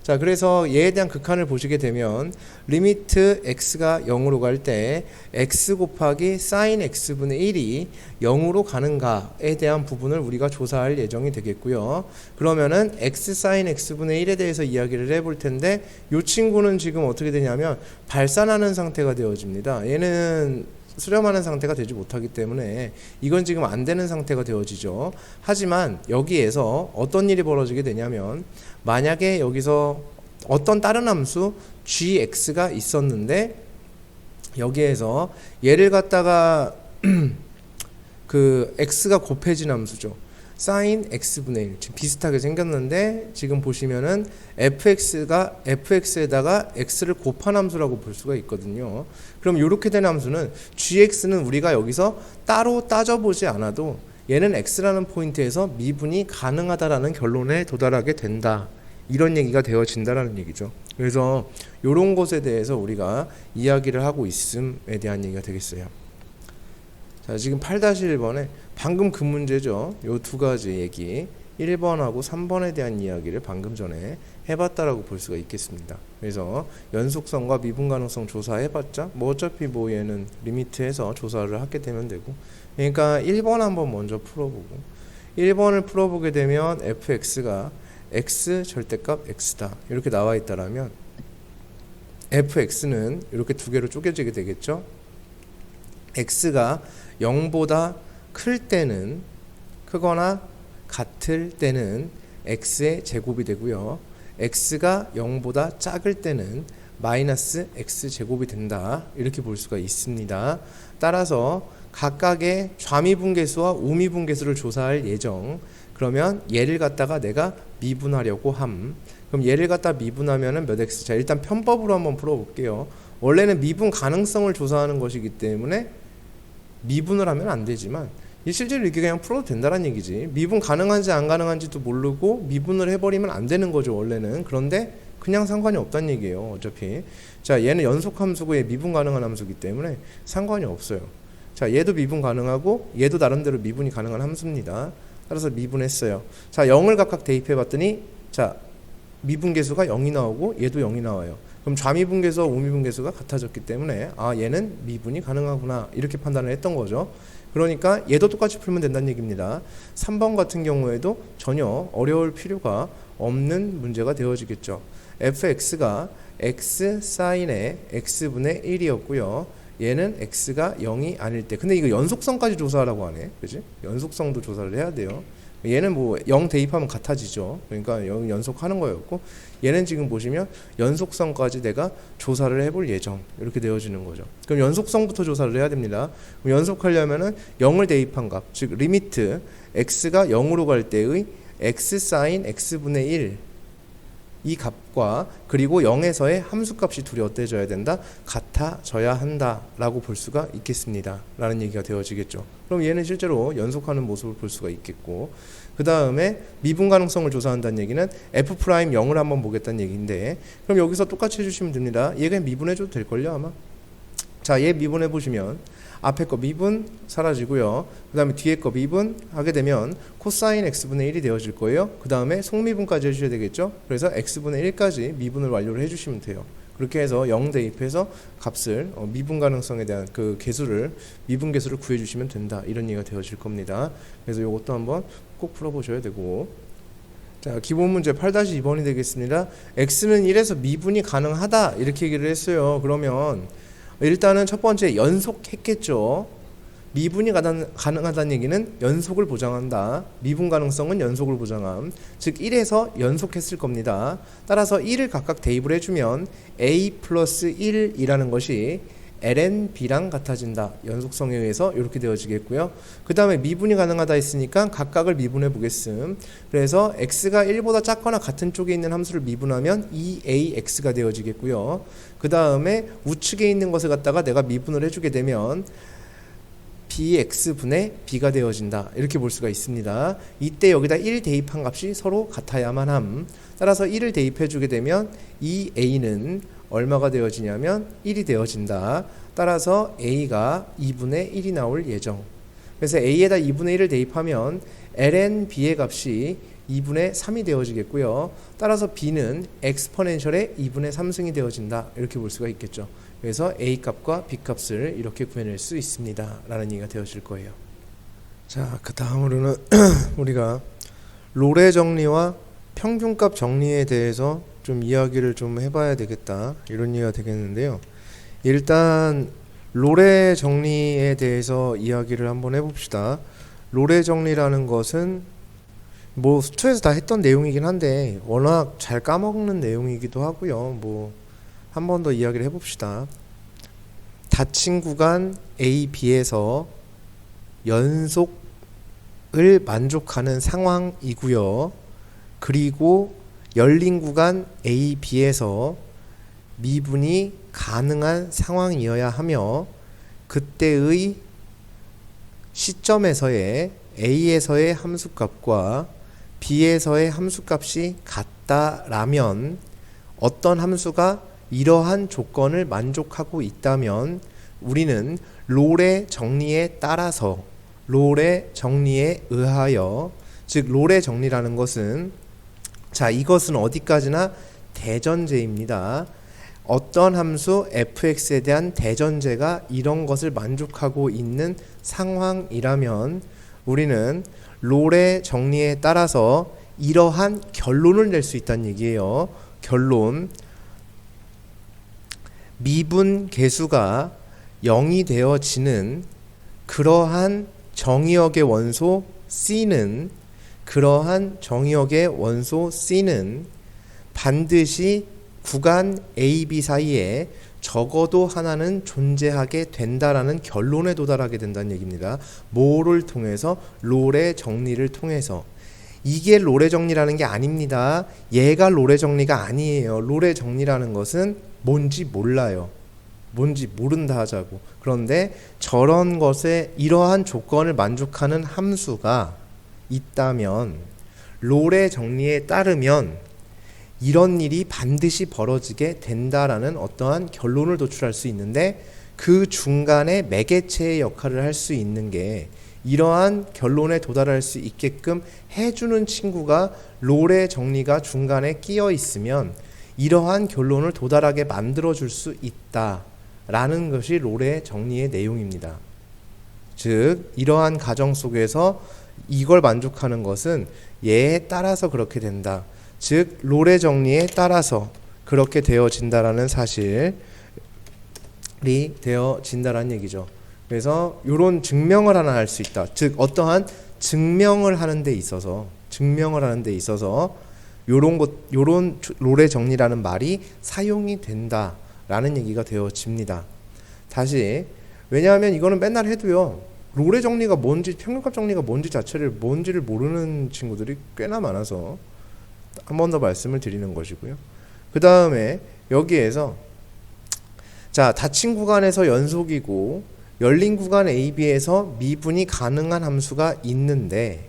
C: 자 그래서 얘에 대한 극한을 보시게 되면 리미트 x가 0으로 갈 때 x 곱하기 sin x분의 1이 0으로 가는가에 대한 부분을 우리가 조사할 예정이 되겠고요. 그러면은 x sin x분의 1에 대해서 이야기를 해볼 텐데 이 친구는 지금 어떻게 되냐면 발산하는 상태가 되어집니다. 얘는 수렴하는 상태가 되지 못하기 때문에 이건 지금 안 되는 상태가 되어지죠. 하지만 여기에서 어떤 일이 벌어지게 되냐면 만약에 여기서 어떤 다른 함수 gx가 있었는데 여기에서 얘를 갖다가 그 x가 곱해진 함수죠. sin x분의 1 지금 비슷하게 생겼는데 지금 보시면은 fx에다가 x를 곱한 함수라고 볼 수가 있거든요. 그럼 이렇게 된 함수는 gx는 우리가 여기서 따로 따져보지 않아도 얘는 x라는 포인트에서 미분이 가능하다라는 결론에 도달하게 된다. 이런 얘기가 되어진다라는 얘기죠. 그래서 이런 것에 대해서 우리가 이야기를 하고 있음에 대한 얘기가 되겠어요. 자, 지금 8-1번에 방금 그 문제죠. 요 두 가지 얘기 1번하고 3번에 대한 이야기를 방금 전에 해봤다라고 볼 수가 있겠습니다. 그래서 연속성과 미분 가능성 조사해봤자 뭐 어차피 뭐 얘는 리미트해서 조사를 하게 되면 되고, 그러니까 1번 한번 먼저 풀어보고 1번을 풀어보게 되면 fx가 x 절대값 x다 이렇게 나와 있다라면 fx는 이렇게 두 개로 쪼개지게 되겠죠. x가 0보다 클 때는 크거나 같을 때는 x의 제곱이 되고요. x가 0보다 작을 때는 마이너스 x 제곱이 된다. 이렇게 볼 수가 있습니다. 따라서 각각의 좌미분계수와 우미분계수를 조사할 예정. 그러면 얘를 갖다가 내가 미분하려고 함. 그럼 얘를 갖다 미분하면은 몇 x? 자, 일단 편법으로 한번 풀어볼게요. 원래는 미분 가능성을 조사하는 것이기 때문에 미분을 하면 안 되지만 실제로 이렇게 그냥 풀어도 된다는 얘기지. 미분 가능한지 안 가능한지도 모르고 미분을 해버리면 안 되는 거죠 원래는. 그런데 그냥 상관이 없다는 얘기예요 어차피. 자 얘는 연속함수고 얘 미분 가능한 함수이기 때문에 상관이 없어요. 자 얘도 미분 가능하고 얘도 나름대로 미분이 가능한 함수입니다. 따라서 미분했어요. 자 0을 각각 대입해 봤더니 자 미분계수가 0이 나오고 얘도 0이 나와요. 그럼 좌미분계수와 우미분계수가 같아졌기 때문에 아 얘는 미분이 가능하구나 이렇게 판단을 했던 거죠. 그러니까 얘도 똑같이 풀면 된다는 얘기입니다. 3번 같은 경우에도 전혀 어려울 필요가 없는 문제가 되어지겠죠. fx가 x sin의 x분의 1이었고요. 얘는 x가 0이 아닐 때. 근데 이거 연속성까지 조사하라고 하네. 그지? 연속성도 조사를 해야 돼요. 얘는 뭐 0 대입하면 같아지죠. 그러니까 0 연속하는 거였고 얘는 지금 보시면 연속성까지 내가 조사를 해볼 예정 이렇게 되어지는 거죠. 그럼 연속성부터 조사를 해야 됩니다. 그럼 연속하려면은 0을 대입한 값, 즉 리미트 x가 0으로 갈 때의 x sin x분의 1 이 값과 그리고 0에서의 함수값이 둘이 어때져야 된다? 같아져야 한다 라고 볼 수가 있겠습니다 라는 얘기가 되어지겠죠. 그럼 얘는 실제로 연속하는 모습을 볼 수가 있겠고, 그 다음에 미분 가능성을 조사한다는 얘기는 f' 0을 한번 보겠다는 얘기인데, 그럼 여기서 똑같이 해주시면 됩니다. 얘가 미분해줘도 될걸요 아마. 자, 얘 미분해 보시면 앞에 거 미분 사라지고요. 그 다음에 뒤에 거 미분 하게 되면 코사인 x분의 1이 되어질 거예요. 그 다음에 속미분까지 해주셔야 되겠죠. 그래서 x분의 1까지 미분을 완료를 해주시면 돼요. 그렇게 해서 0 대입해서 값을 미분 가능성에 대한 그 개수를 미분 개수를 구해주시면 된다. 이런 얘기가 되어질 겁니다. 그래서 이것도 한번 꼭 풀어보셔야 되고, 자, 기본 문제 8-2번이 되겠습니다. x는 1에서 미분이 가능하다 이렇게 얘기를 했어요. 그러면 일단은 첫 번째 연속했겠죠. 미분이 가능하다는 얘기는 연속을 보장한다. 미분 가능성은 연속을 보장함. 즉 1에서 연속했을 겁니다. 따라서 1을 각각 대입을 해주면 a 플러스 1이라는 것이 ln b랑 같아진다. 연속성에 의해서 이렇게 되어지겠고요. 그 다음에 미분이 가능하다 했으니까 각각을 미분해 보겠음. 그래서 x가 1보다 작거나 같은 쪽에 있는 함수를 미분하면 2ax가 되어지겠고요. 그 다음에 우측에 있는 것을 갖다가 내가 미분을 해주게 되면 bx분의 b가 되어진다. 이렇게 볼 수가 있습니다. 이때 여기다 1 대입한 값이 서로 같아야만 함. 따라서 1을 대입해 주게 되면 이 a는 얼마가 되어지냐면 1이 되어진다. 따라서 a가 2분의 1이 나올 예정. 그래서 a에다 2분의 1을 대입하면 ln b의 값이 2분의 3이 되어지겠고요. 따라서 b는 엑스포넨셜의 2분의 3승이 되어진다. 이렇게 볼 수가 있겠죠. 그래서 a 값과 b 값을 이렇게 구해낼 수 있습니다. 라는 얘기가 되어질 거예요. 자, 그 다음으로는 우리가 롤의 정리와 평균값 정리에 대해서 좀 이야기를 좀 해봐야 되겠다. 이런 얘기가 되겠는데요. 일단 롤의 정리에 대해서 이야기를 한번 해봅시다. 롤의 정리라는 것은 뭐 수초에서 다 했던 내용이긴 한데 워낙 잘 까먹는 내용이기도 하고요. 뭐 한 번 더 이야기를 해봅시다. 닫힌 구간 A, B에서 연속을 만족하는 상황이고요. 그리고 열린 구간 A, B에서 미분이 가능한 상황이어야 하며 그때의 시점에서의 A에서의 함수값과 B에서의 함수값이 같다라면 어떤 함수가 이러한 조건을 만족하고 있다면 우리는 롤의 정리에 따라서 롤의 정리에 의하여, 즉 롤의 정리라는 것은, 자, 이것은 어디까지나 대전제입니다. 어떤 함수 fx에 대한 대전제가 이런 것을 만족하고 있는 상황이라면 우리는 롤의 정리에 따라서 이러한 결론을 낼 수 있다는 얘기예요. 결론, 미분 개수가 0이 되어지는 그러한 정의역의 원소 C는 반드시 구간 A, B 사이에 적어도 하나는 존재하게 된다라는 결론에 도달하게 된다는 얘기입니다. 뭐를 통해서? 롤의 정리를 통해서. 이게 롤의 정리라는 게 아닙니다. 얘가 롤의 정리가 아니에요. 롤의 정리라는 것은 뭔지 몰라요. 뭔지 모른다 하자고. 그런데 저런 것에 이러한 조건을 만족하는 함수가 있다면 롤의 정리에 따르면 이런 일이 반드시 벌어지게 된다라는 어떠한 결론을 도출할 수 있는데 그 중간에 매개체의 역할을 할 수 있는 게 이러한 결론에 도달할 수 있게끔 해주는 친구가 롤의 정리가 중간에 끼어 있으면 이러한 결론을 도달하게 만들어줄 수 있다라는 것이 롤의 정리의 내용입니다. 즉 이러한 가정 속에서 이걸 만족하는 것은 얘에 따라서 그렇게 된다. 즉 롤의 정리에 따라서 그렇게 되어진다라는 사실이 되어진다라는 얘기죠. 그래서 이런 증명을 하나 할 수 있다. 즉 어떠한 증명을 하는 데 있어서 요런 롤의 정리라는 말이 사용이 된다라는 얘기가 되어집니다. 다시, 왜냐하면 이거는 맨날 해도요, 롤의 정리가 뭔지, 평균값 정리가 뭔지 자체를 뭔지를 모르는 친구들이 꽤나 많아서 한 번 더 말씀을 드리는 것이고요. 그 다음에 여기에서 자, 닫힌 구간에서 연속이고 열린 구간 AB에서 미분이 가능한 함수가 있는데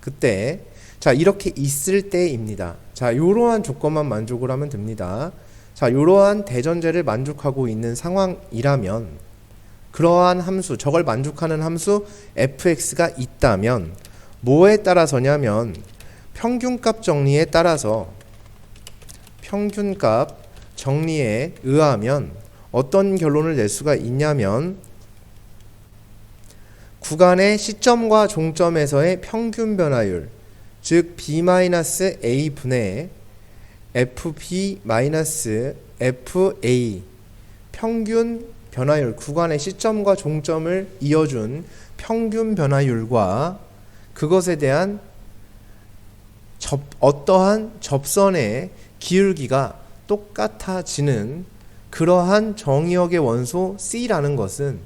C: 그때 자, 이렇게 있을 때입니다. 자, 이러한 조건만 만족을 하면 됩니다. 자, 이러한 대전제를 만족하고 있는 상황이라면 그러한 함수, 저걸 만족하는 함수 fx가 있다면 뭐에 따라서냐면 평균값 정리에 따라서 평균값 정리에 의하면 어떤 결론을 낼 수가 있냐면 구간의 시점과 종점에서의 평균 변화율, 즉 b-a 분의 fb-fa 평균 변화율, 구간의 시점과 종점을 이어준 평균 변화율과 그것에 대한 어떠한 접선의 기울기가 똑같아지는 그러한 정의역의 원소 C라는 것은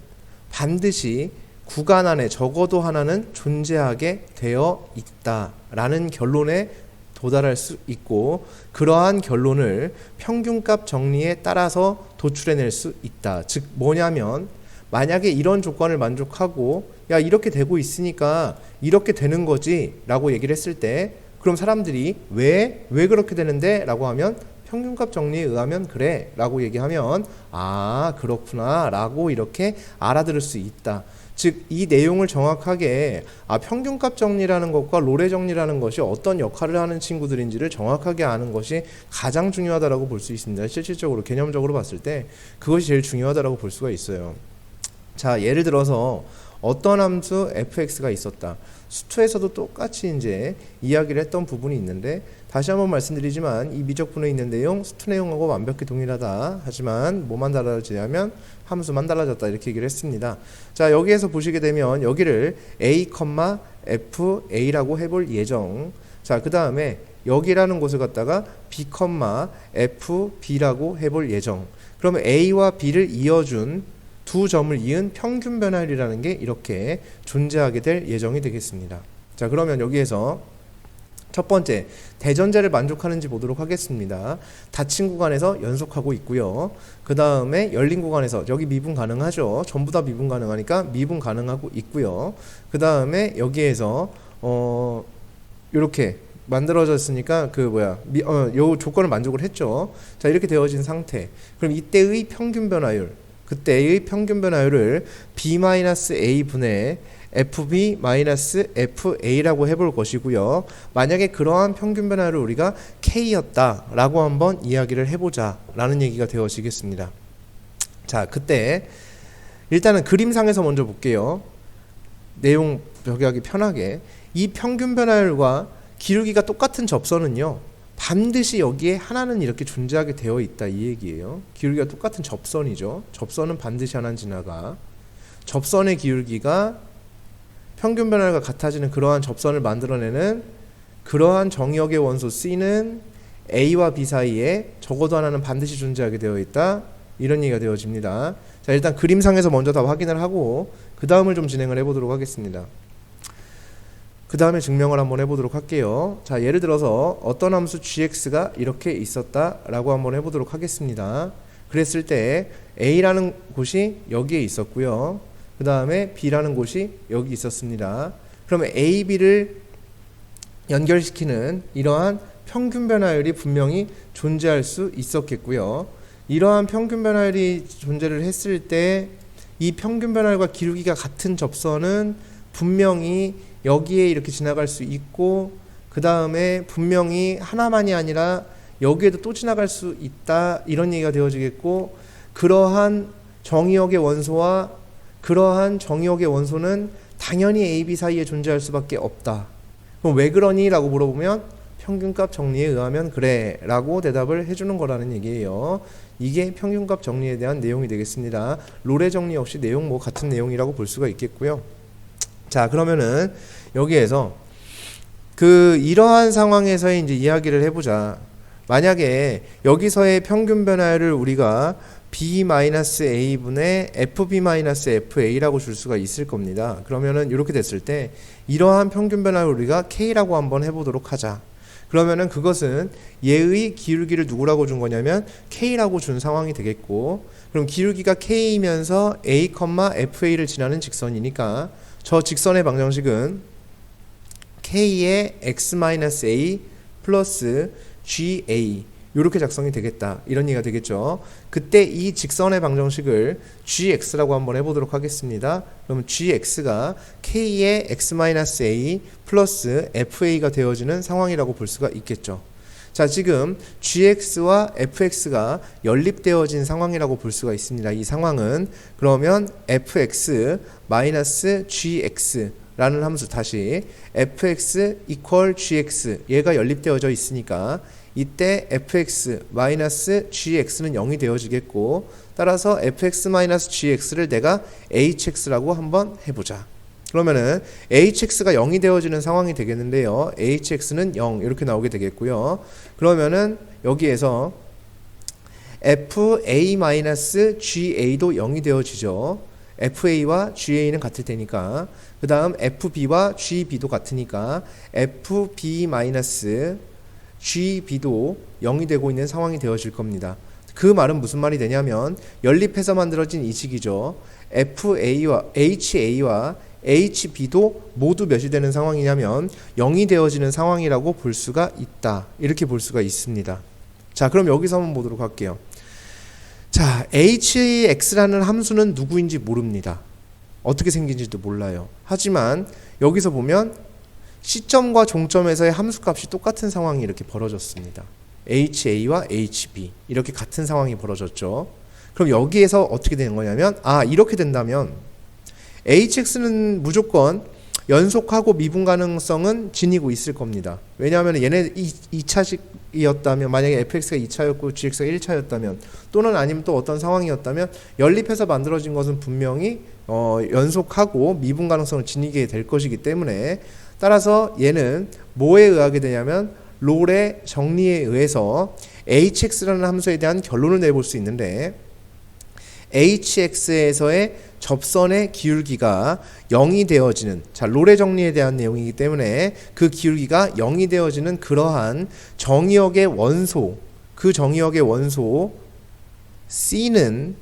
C: 반드시 구간 안에 적어도 하나는 존재하게 되어 있다라는 결론에 도달할 수 있고, 그러한 결론을 평균값 정리에 따라서 도출해낼 수 있다. 즉 뭐냐면 만약에 이런 조건을 만족하고 야 이렇게 되고 있으니까 이렇게 되는 거지 라고 얘기를 했을 때, 그럼 사람들이 왜 그렇게 되는데? 라고 하면 평균값 정리에 의하면 그래 라고 얘기하면 아 그렇구나 라고 이렇게 알아들을 수 있다. 즉 이 내용을 정확하게 평균값 정리라는 것과 로레 정리라는 것이 어떤 역할을 하는 친구들인지를 정확하게 아는 것이 가장 중요하다라고 볼 수 있습니다. 실질적으로 개념적으로 봤을 때 그것이 제일 중요하다라고 볼 수가 있어요. 자, 예를 들어서 어떤 함수 fx가 있었다. 수투에서도 똑같이 이제 이야기를 했던 부분이 있는데, 다시 한번 말씀드리지만 이 미적분에 있는 내용 수투 내용하고 완벽히 동일하다. 하지만 뭐만 달라지냐면 함수만 달라졌다 이렇게 얘기를 했습니다. 자, 여기에서 보시게 되면 여기를 a, fa라고 해볼 예정. 자, 그 다음에 여기라는 곳을 갖다가 b, fb라고 해볼 예정. 그러면 a와 b를 이어준 두 점을 이은 평균 변화율이라는 게 이렇게 존재하게 될 예정이 되겠습니다. 자, 그러면 여기에서 첫 번째 대전제를 만족하는지 보도록 하겠습니다. 닫힌 구간에서 연속하고 있고요. 그 다음에 열린 구간에서 여기 미분 가능하죠. 전부 다 미분 가능하니까 미분 가능하고 있고요. 그 다음에 여기에서 이렇게 만들어졌으니까 요 조건을 만족을 했죠. 자, 이렇게 되어진 상태. 그럼 이때의 평균 변화율, 그때의 평균 변화율을 b-a 분의 fb-fa라고 해볼 것이고요. 만약에 그러한 평균 변화율을 우리가 k였다라고 한번 이야기를 해보자 라는 얘기가 되어지겠습니다. 자, 그때 일단은 그림상에서 먼저 볼게요. 내용 비교하기 편하게. 이 평균 변화율과 기울기가 똑같은 접선은요, 반드시 여기에 하나는 이렇게 존재하게 되어 있다 이 얘기예요. 기울기가 똑같은 접선이죠. 접선은 반드시 하나는 지나가. 접선의 기울기가 평균 변화율과 같아지는 그러한 접선을 만들어내는 그러한 정의역의 원소 C는 A와 B 사이에 적어도 하나는 반드시 존재하게 되어 있다. 이런 얘기가 되어집니다. 자, 일단 그림상에서 먼저 다 확인을 하고 그 다음을 좀 진행을 해보도록 하겠습니다. 그 다음에 증명을 한번 해보도록 할게요. 자, 예를 들어서 어떤 함수 gx가 이렇게 있었다라고 한번 해보도록 하겠습니다. 그랬을 때 A라는 곳이 여기에 있었고요. 그 다음에 B라는 곳이 여기 있었습니다. 그러면 A, B를 연결시키는 이러한 평균 변화율이 분명히 존재할 수 있었겠고요. 이러한 평균 변화율이 존재를 했을 때 이 평균 변화율과 기울기가 같은 접선은 분명히 여기에 이렇게 지나갈 수 있고, 그 다음에 분명히 하나만이 아니라 여기에도 또 지나갈 수 있다 이런 얘기가 되어지겠고, 그러한 정의역의 원소와 그러한 정의역의 원소는 당연히 A, B 사이에 존재할 수밖에 없다. 그럼 왜 그러니? 라고 물어보면 평균값 정리에 의하면 그래 라고 대답을 해주는 거라는 얘기예요. 이게 평균값 정리에 대한 내용이 되겠습니다. 로레 정리 역시 내용 같은 내용이라고 볼 수가 있겠고요. 자, 그러면은 여기에서 이러한 상황에서의 이제 이야기를 해보자. 만약에 여기서의 평균 변화율을 우리가 b-a 분의 fb-fa라고 줄 수가 있을 겁니다. 그러면은 이렇게 됐을 때 이러한 평균 변화율을 우리가 k라고 한번 해보도록 하자. 그러면은 그것은 얘의 기울기를 누구라고 준 거냐면 k라고 준 상황이 되겠고, 그럼 기울기가 k이면서 a, fa를 지나는 직선이니까 저 직선의 방정식은 k의 x-a 플러스 ga, 이렇게 작성이 되겠다. 이런 얘기가 되겠죠. 그때 이 직선의 방정식을 gx라고 한번 해보도록 하겠습니다. 그러면 gx가 k의 x-a 플러스 fa가 되어지는 상황이라고 볼 수가 있겠죠. 자, 지금 gx와 fx가 연립되어진 상황이라고 볼 수가 있습니다. 이 상황은 그러면 fx 마이너스 gx 라는 함수, 다시 fx equal gx, 얘가 연립되어져 있으니까 이때 fx 마이너스 gx는 0이 되어지겠고, 따라서 fx 마이너스 gx를 내가 hx라고 한번 해보자. 그러면은 hx가 0이 되어지는 상황이 되겠는데요. hx는 0 이렇게 나오게 되겠고요. 그러면은 여기에서 fa-ga도 0이 되어지죠. fa와 ga는 같을 테니까. 그 다음 fb와 gb도 같으니까 fb-gb도 0이 되고 있는 상황이 되어질 겁니다. 그 말은 무슨 말이 되냐면 연립해서 만들어진 이 식이죠. ha와 hb도 모두 몇이 되는 상황이냐면 0이 되어지는 상황이라고 볼 수가 있다. 이렇게 볼 수가 있습니다. 자, 그럼 여기서 한번 보도록 할게요. 자, hx라는 함수는 누구인지 모릅니다. 어떻게 생긴지도 몰라요. 하지만 여기서 보면 시점과 종점에서의 함수값이 똑같은 상황이 이렇게 벌어졌습니다. ha와 hb 이렇게 같은 상황이 벌어졌죠. 그럼 여기에서 어떻게 되는 거냐면, 이렇게 된다면 hx는 무조건 연속하고 미분 가능성은 지니고 있을 겁니다. 왜냐하면 얘네 2차식이었다면, 만약에 fx가 2차였고 gx가 1차였다면, 또는 아니면 또 어떤 상황이었다면 연립해서 만들어진 것은 분명히 연속하고 미분 가능성을 지니게 될 것이기 때문에, 따라서 얘는 뭐에 의하게 되냐면 롤의 정리에 의해서 hx라는 함수에 대한 결론을 내볼 수 있는데, hx에서의 접선의 기울기가 0이 되어지는, 자, 롤의 정리에 대한 내용이기 때문에 그 기울기가 0이 되어지는 그러한 정의역의 원소, 그 정의역의 원소 C는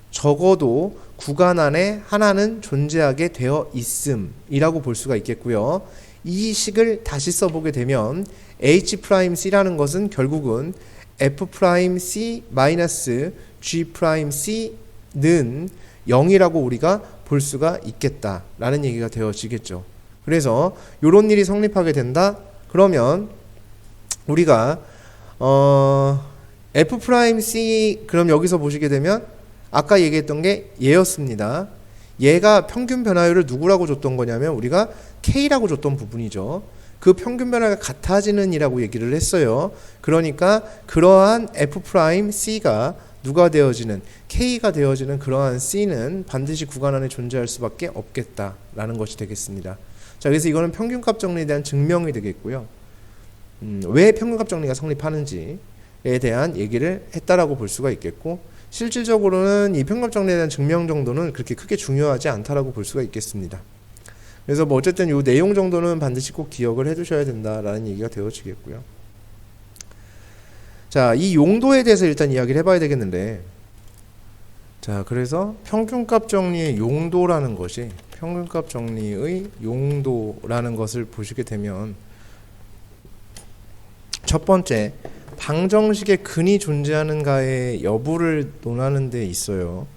C: 적어도 구간 안에 하나는 존재하게 되어 있음이라고 볼 수가 있겠고요. 이 식을 다시 써보게 되면 H'C라는 것은 결국은 F'C-G'C는 0이라고 우리가 볼 수가 있겠다라는 얘기가 되어지겠죠. 그래서 이런 일이 성립하게 된다. 그러면 우리가 F'C, 그럼 여기서 보시게 되면 아까 얘기했던 게 얘였습니다. 얘가 평균 변화율을 누구라고 줬던 거냐면 우리가 K라고 줬던 부분이죠. 그 평균 변화가 같아지는 이라고 얘기를 했어요. 그러니까 그러한 F'C가 누가 되어지는, K가 되어지는 그러한 C는 반드시 구간 안에 존재할 수밖에 없겠다라는 것이 되겠습니다. 자, 그래서 이거는 평균값 정리에 대한 증명이 되겠고요. 왜 평균값 정리가 성립하는지에 대한 얘기를 했다라고 볼 수가 있겠고, 실질적으로는 이 평균값 정리에 대한 증명 정도는 그렇게 크게 중요하지 않다라고 볼 수가 있겠습니다. 그래서 뭐 어쨌든 이 내용 정도는 반드시 꼭 기억을 해두셔야 된다라는 얘기가 되어지겠고요. 자, 이 용도에 대해서 일단 이야기를 해봐야 되겠는데, 자, 그래서 평균값 정리의 용도라는 것이, 평균값 정리의 용도라는 것을 보시게 되면, 첫 번째, 방정식의 근이 존재하는가의 여부를 논하는 데 있어요.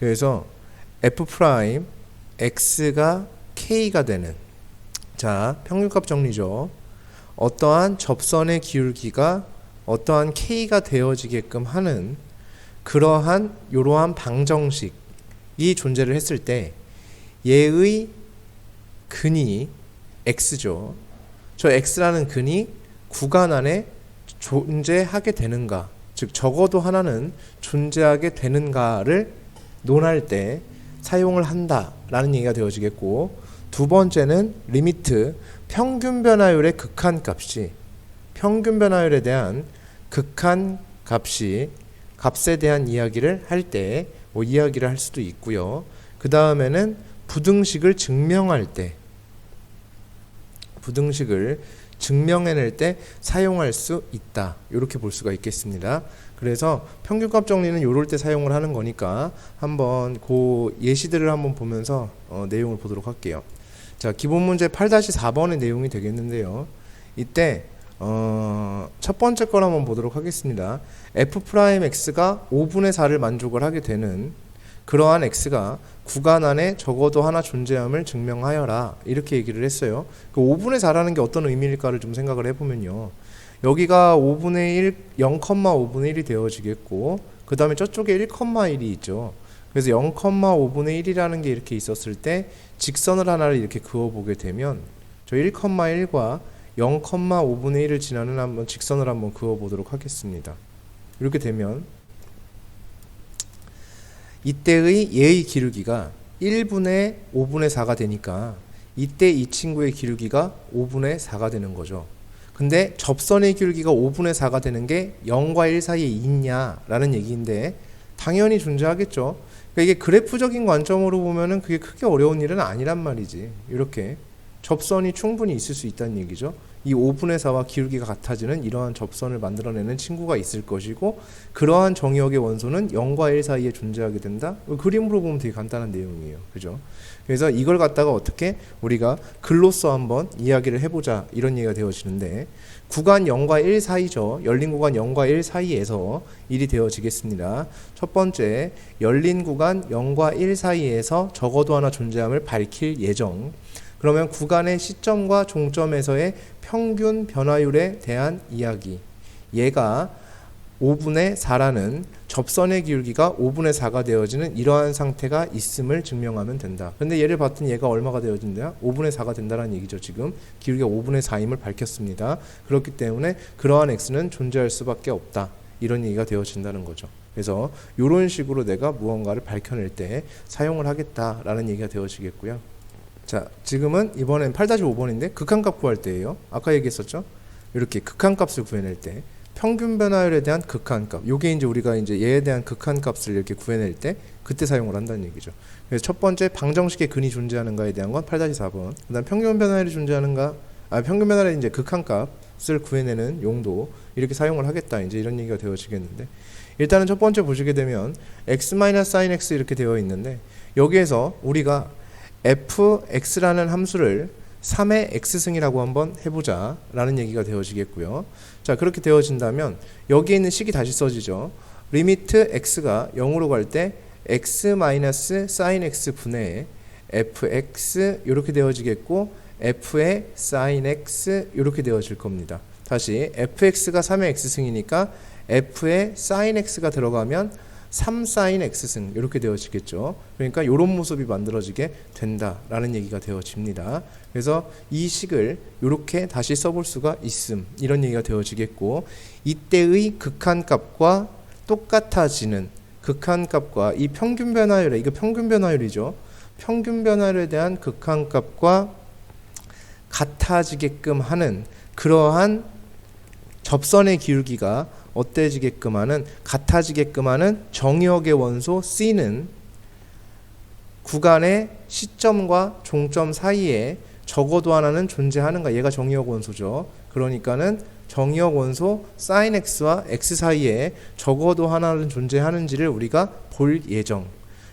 C: 그래서 F'X가 K가 되는, 자, 평균값 정리죠. 어떠한 접선의 기울기가 어떠한 K가 되어지게끔 하는 그러한 이러한 방정식이 존재를 했을 때 얘의 근이 X죠. 저 X라는 근이 구간 안에 존재하게 되는가, 즉 적어도 하나는 존재하게 되는가를 논할 때 사용을 한다라는 얘기가 되어지겠고, 두 번째는 리미트, 평균 변화율의 극한값이, 평균 변화율에 대한 극한값이 값에 대한 이야기를 할 때 뭐 이야기를 할 수도 있고요. 그 다음에는 부등식을 증명할 때, 부등식을 증명해낼 때 사용할 수 있다, 이렇게 볼 수가 있겠습니다. 그래서 평균값 정리는 요럴 때 사용을 하는 거니까 한번 그 예시들을 한번 보면서 내용을 보도록 할게요. 자, 기본 문제 8-4번의 내용이 되겠는데요. 이때 첫 번째 걸 한번 보도록 하겠습니다. f'x가 5분의 4를 만족을 하게 되는 그러한 x가 구간 안에 적어도 하나 존재함을 증명하여라 이렇게 얘기를 했어요. 그 5분의 4라는 게 어떤 의미일까를 좀 생각을 해보면요. 여기가 5분의 1, 0,5분의 1이 되어지겠고 그 다음에 저쪽에 1,1이 있죠. 그래서 0,5분의 1이라는 게 이렇게 있었을 때 직선을 하나를 이렇게 그어보게 되면 저 1,1과 0,5분의 1을 지나는 한번 직선을 한번 그어보도록 하겠습니다. 이렇게 되면 이때의 얘의 기울기가 1분의 5분의 4가 되니까 이때 이 친구의 기울기가 5분의 4가 되는 거죠. 근데 접선의 기울기가 5분의 4가 되는 게 0과 1 사이에 있냐라는 얘기인데 당연히 존재하겠죠. 그러니까 이게 그래프적인 관점으로 보면은 그게 크게 어려운 일은 아니란 말이지. 이렇게 접선이 충분히 있을 수 있다는 얘기죠. 이 5분의 4와 기울기가 같아지는 이러한 접선을 만들어내는 친구가 있을 것이고 그러한 정의역의 원소는 0과 1 사이에 존재하게 된다. 그림으로 보면 되게 간단한 내용이에요. 그죠? 그래서 이걸 갖다가 어떻게 우리가 글로써 한번 이야기를 해보자 이런 얘기가 되어지는데 구간 0과 1 사이죠. 열린 구간 0과 1 사이에서 일이 되어지겠습니다. 첫 번째, 열린 구간 0과 1 사이에서 적어도 하나 존재함을 밝힐 예정. 그러면 구간의 시점과 종점에서의 평균 변화율에 대한 이야기. 얘가 5분의 4라는 접선의 기울기가 5분의 4가 되어지는 이러한 상태가 있음을 증명하면 된다. 근데 얘를 봤더니 얘가 얼마가 되어진다? 5분의 4가 된다는 얘기죠. 지금 기울기가 5분의 4임을 밝혔습니다. 그렇기 때문에 그러한 x는 존재할 수밖에 없다. 이런 얘기가 되어진다는 거죠. 그래서 이런 식으로 내가 무언가를 밝혀낼 때 사용을 하겠다라는 얘기가 되어지겠고요. 자, 지금은 이번엔 8-5번인데 극한값 구할 때예요. 아까 얘기했었죠? 이렇게 극한값을 구해낼 때 평균 변화율에 대한 극한값. 요게 이제 우리가 이제 얘에 대한 극한값을 이렇게 구해낼 때 그때 사용을 한다는 얘기죠. 그래서 첫 번째 방정식의 근이 존재하는가에 대한 건 8-4번. 그다음 평균 변화율이 존재하는가? 평균 변화율의 이제 극한값을 구해내는 용도 이렇게 사용을 하겠다. 이제 이런 얘기가 되어지겠는데 일단은 첫 번째 보시게 되면 x-sin x 이렇게 되어 있는데 여기에서 우리가 fx라는 함수를 3의 x승이라고 한번 해보자 라는 얘기가 되어지겠고요. 자, 그렇게 되어진다면 여기에 있는 식이 다시 써지죠. 리미트 x가 0으로 갈 때 x-sin x 분의 fx 이렇게 되어지겠고 f의 sin x 이렇게 되어질 겁니다. 다시 fx가 3의 x승이니까 f의 sin x가 들어가면 3sin x승 이렇게 되어지겠죠. 그러니까 이런 모습이 만들어지게 된다라는 얘기가 되어집니다. 그래서 이 식을 이렇게 다시 써볼 수가 있음 이런 얘기가 되어지겠고 이때의 극한값과 똑같아지는 극한값과 이 평균 변화율에 이거 평균 변화율이죠. 평균 변화율에 대한 극한값과 같아지게끔 하는 그러한 접선의 기울기가 어때지게끔 하는 같아지게끔 하는 정의역의 원소 C는 구간의 시점과 종점 사이에 적어도 하나는 존재하는가. 얘가 정의역 원소죠. 그러니까는 정의역 원소 sin x와 x 사이에 적어도 하나는 존재하는지를 우리가 볼 예정.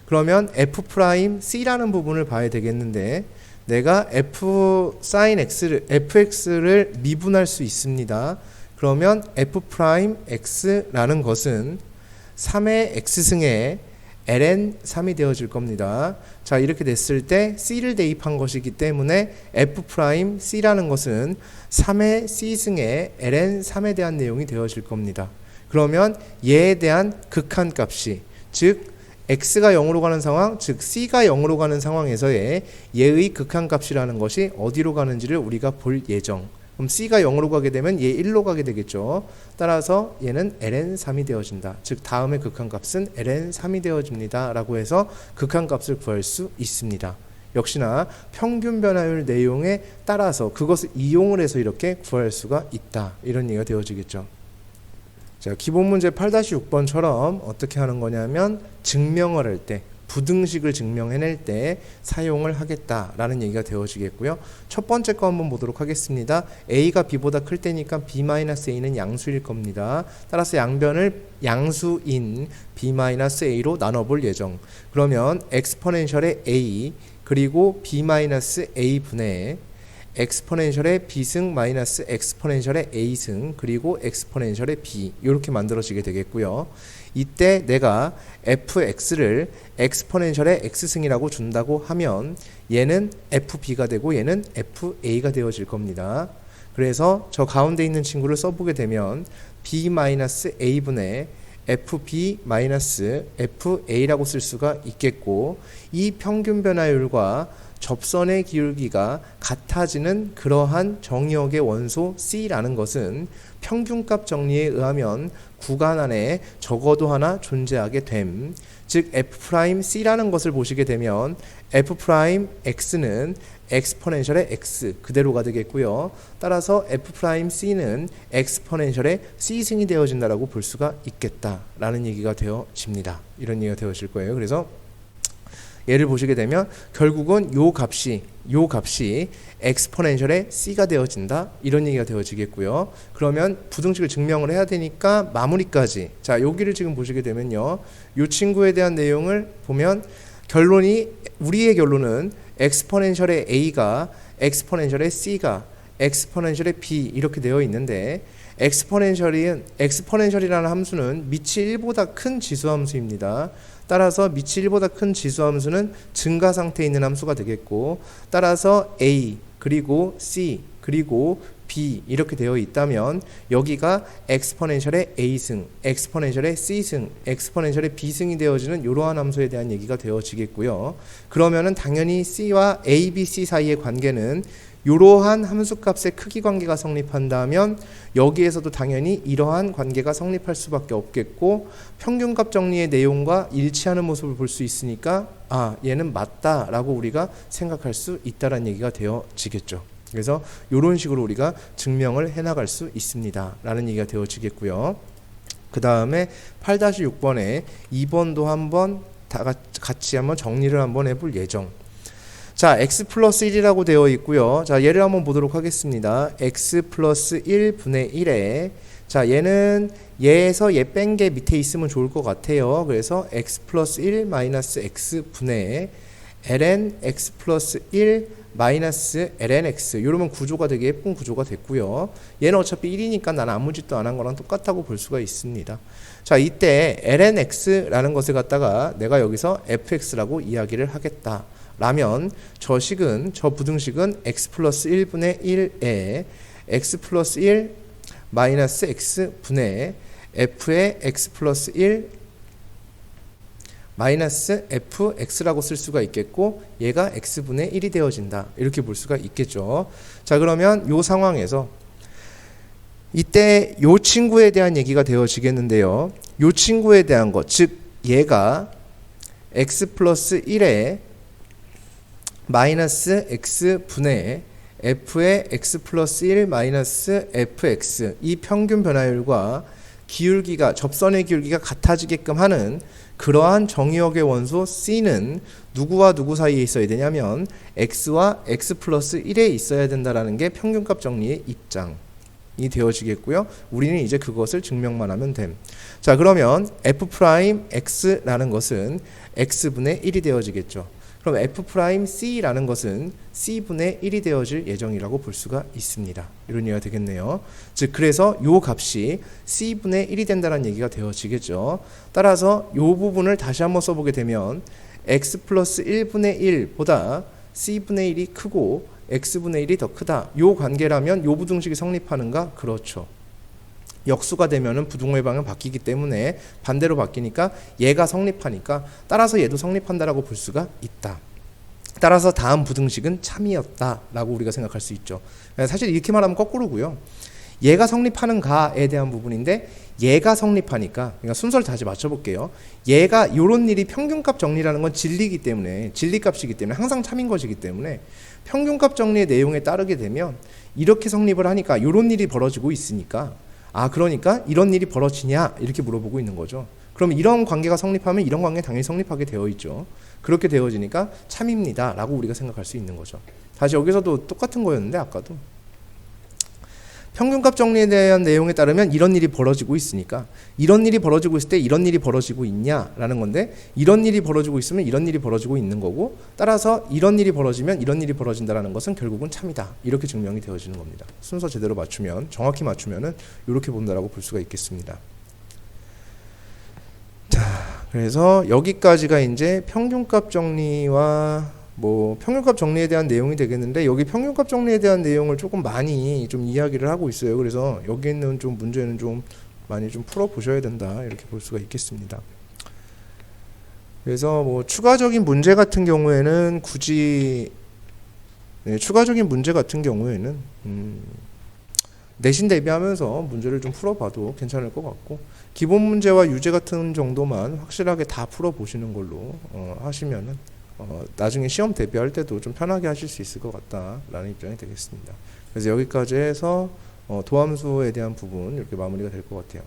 C: 그러면 f'C라는 부분을 봐야 되겠는데 내가 fsin fx를 미분할 수 있습니다. 그러면 f'x라는 것은 3의 x승에 ln3이 되어질 겁니다. 자, 이렇게 됐을 때 c를 대입한 것이기 때문에 f'C라는 것은 3의 c승에 ln3에 대한 내용이 되어질 겁니다. 그러면 얘에 대한 극한값이 즉 x가 0으로 가는 상황, 즉 c가 0으로 가는 상황에서의 얘의 극한값이라는 것이 어디로 가는지를 우리가 볼 예정. 그럼 c가 0으로 가게 되면 얘 1로 가게 되겠죠. 따라서 얘는 ln3이 되어진다. 즉 다음의 극한값은 ln3이 되어집니다. 라고 해서 극한값을 구할 수 있습니다. 역시나 평균 변화율 내용에 따라서 그것을 이용을 해서 이렇게 구할 수가 있다. 이런 얘기가 되어지겠죠. 자, 기본 문제 8-6번처럼 어떻게 하는 거냐면 증명을 할 때 부등식을 증명해낼 때 사용을 하겠다라는 얘기가 되어지겠고요. 첫 번째 거 한번 보도록 하겠습니다. a가 b보다 클 때니까 b-a는 양수일 겁니다. 따라서 양변을 양수인 b-a로 나눠볼 예정. 그러면 엑스포넨셜의 a 그리고 b-a 분의 엑스포넨셜의 b승 마이너스 엑스포넨셜의 a승 그리고 엑스포넨셜의 b 이렇게 만들어지게 되겠고요. 이때 내가 fx를 엑스포넨셜의 x승이라고 준다고 하면 얘는 fb가 되고 얘는 fa가 되어질 겁니다. 그래서 저 가운데 있는 친구를 써보게 되면 b-a분의 fb-fa라고 쓸 수가 있겠고 이 평균 변화율과 접선의 기울기가 같아지는 그러한 정의역의 원소 C라는 것은 평균값 정리에 의하면 구간 안에 적어도 하나 존재하게 됨. 즉 F'C라는 것을 보시게 되면 F'X는 엑스포넨셜의 x 그대로가 되겠고요. 따라서 F'C는 엑스포넨셜의 C승이 되어진다라고 볼 수가 있겠다라는 얘기가 되어집니다. 이런 얘기가 되어질 거예요. 그래서 얘를 보시게 되면 결국은 요 값이 엑스포넨셜의 C가 되어진다 이런 얘기가 되어지겠고요. 그러면 부등식을 증명을 해야 되니까 마무리까지 자 여기를 지금 보시게 되면요. 요 친구에 대한 내용을 보면 우리의 결론은 엑스포넨셜의 A가 엑스포넨셜의 C가 엑스포넨셜의 B 이렇게 되어 있는데 엑스포넨셜이라는 함수는 밑이 1보다 큰 지수함수입니다. 따라서 밑이 1보다 큰 지수함수는 증가 상태에 있는 함수가 되겠고 따라서 A 그리고 C 그리고 B 이렇게 되어 있다면 여기가 엑스포넨셜의 A승, 엑스포넨셜의 C승, 엑스포넨셜의 B승이 되어지는 이러한 함수에 대한 얘기가 되어지겠고요. 그러면은 당연히 C와 A, B, C 사이의 관계는 이러한 함수값의 크기 관계가 성립한다면 여기에서도 당연히 이러한 관계가 성립할 수밖에 없겠고 평균값 정리의 내용과 일치하는 모습을 볼 수 있으니까 얘는 맞다라고 우리가 생각할 수 있다라는 얘기가 되어지겠죠. 그래서 이런 식으로 우리가 증명을 해나갈 수 있습니다 라는 얘기가 되어지겠고요. 그 다음에 8-6번에 2번도 한번 다 같이 한번 정리를 한번 해볼 예정. 자, x 플러스 1이라고 되어 있고요. 자, 얘를 한번 보도록 하겠습니다. x 플러스 1분의 1에 자, 얘는 얘에서 얘 뺀 게 밑에 있으면 좋을 것 같아요. 그래서 x 플러스 1 마이너스 x 분의 ln x 플러스 1 마이너스 lnx 이러면 구조가 되게 예쁜 구조가 됐고요. 얘는 어차피 1이니까 난 아무 짓도 안 한 거랑 똑같다고 볼 수가 있습니다. 자, 이때 lnx라는 것을 갖다가 내가 여기서 fx라고 이야기를 하겠다. 라면 저 부등식은 x 플러스 1분의 1에 x 플러스 1 마이너스 x 분의 f의 x 플러스 1 마이너스 fx라고 쓸 수가 있겠고 얘가 x분의 1이 되어진다 이렇게 볼 수가 있겠죠. 자, 그러면 요 상황에서 이때 요 친구에 대한 얘기가 되어지겠는데요. 요 친구에 대한 것, 즉 얘가 x 플러스 1에 마이너스 x분의 f의 x 플러스 1 마이너스 fx 이 평균 변화율과 기울기가 접선의 기울기가 같아지게끔 하는 그러한 정의역의 원소 C는 누구와 누구 사이에 있어야 되냐면 x와 x 플러스 1에 있어야 된다라는 게 평균값 정리의 입장이 되어지겠고요. 우리는 이제 그것을 증명만 하면 됨. 자, 그러면 f'x라는 것은 x분의 1이 되어지겠죠. 그럼 f'C라는 것은 C분의 1이 되어질 예정이라고 볼 수가 있습니다. 이런 얘기가 되겠네요. 즉 그래서 요 값이 C분의 1이 된다는 얘기가 되어지겠죠. 따라서 요 부분을 다시 한번 써보게 되면 x 플러스 1분의 1보다 C분의 1이 크고 X분의 1이 더 크다. 요 관계라면 요 부등식이 성립하는가? 그렇죠. 역수가 되면은 부등호의 방향은 바뀌기 때문에 반대로 바뀌니까 얘가 성립하니까 따라서 얘도 성립한다라고 볼 수가 있다. 따라서 다음 부등식은 참이었다라고 우리가 생각할 수 있죠. 사실 이렇게 말하면 거꾸로고요. 얘가 성립하는가에 대한 부분인데 얘가 성립하니까 그러니까 순서를 다시 맞춰볼게요. 얘가 요런 일이 평균값 정리라는 건 진리이기 때문에 진리값이기 때문에 항상 참인 것이기 때문에 평균값 정리의 내용에 따르게 되면 이렇게 성립을 하니까 요런 일이 벌어지고 있으니까 그러니까 이런 일이 벌어지냐 이렇게 물어보고 있는 거죠. 그럼 이런 관계가 성립하면 이런 관계 당연히 성립하게 되어 있죠. 그렇게 되어지니까 참입니다 라고 우리가 생각할 수 있는 거죠. 다시 여기서도 똑같은 거였는데 아까도 평균값 정리에 대한 내용에 따르면 이런 일이 벌어지고 있으니까 이런 일이 벌어지고 있을 때 이런 일이 벌어지고 있냐라는 건데 이런 일이 벌어지고 있으면 이런 일이 벌어지고 있는 거고 따라서 이런 일이 벌어지면 이런 일이 벌어진다라는 것은 결국은 참이다. 이렇게 증명이 되어지는 겁니다. 순서 제대로 맞추면 정확히 맞추면은 이렇게 본다라고 볼 수가 있겠습니다. 자, 그래서 여기까지가 이제 평균값 정리와 뭐 평균값 정리에 대한 내용이 되겠는데 여기 평균값 정리에 대한 내용을 조금 많이 좀 이야기를 하고 있어요. 그래서 여기 있는 좀 문제는 좀 많이 좀 풀어 보셔야 된다 이렇게 볼 수가 있겠습니다. 그래서 뭐 추가적인 문제 같은 경우에는 굳이 추가적인 문제 같은 경우에는 내신 대비하면서 문제를 좀 풀어봐도 괜찮을 것 같고 기본 문제와 유제 같은 정도만 확실하게 다 풀어보시는 걸로 하시면은 나중에 시험 대비할 때도 좀 편하게 하실 수 있을 것 같다라는 입장이 되겠습니다. 그래서 여기까지 해서 도함수에 대한 부분 이렇게 마무리가 될 것 같아요.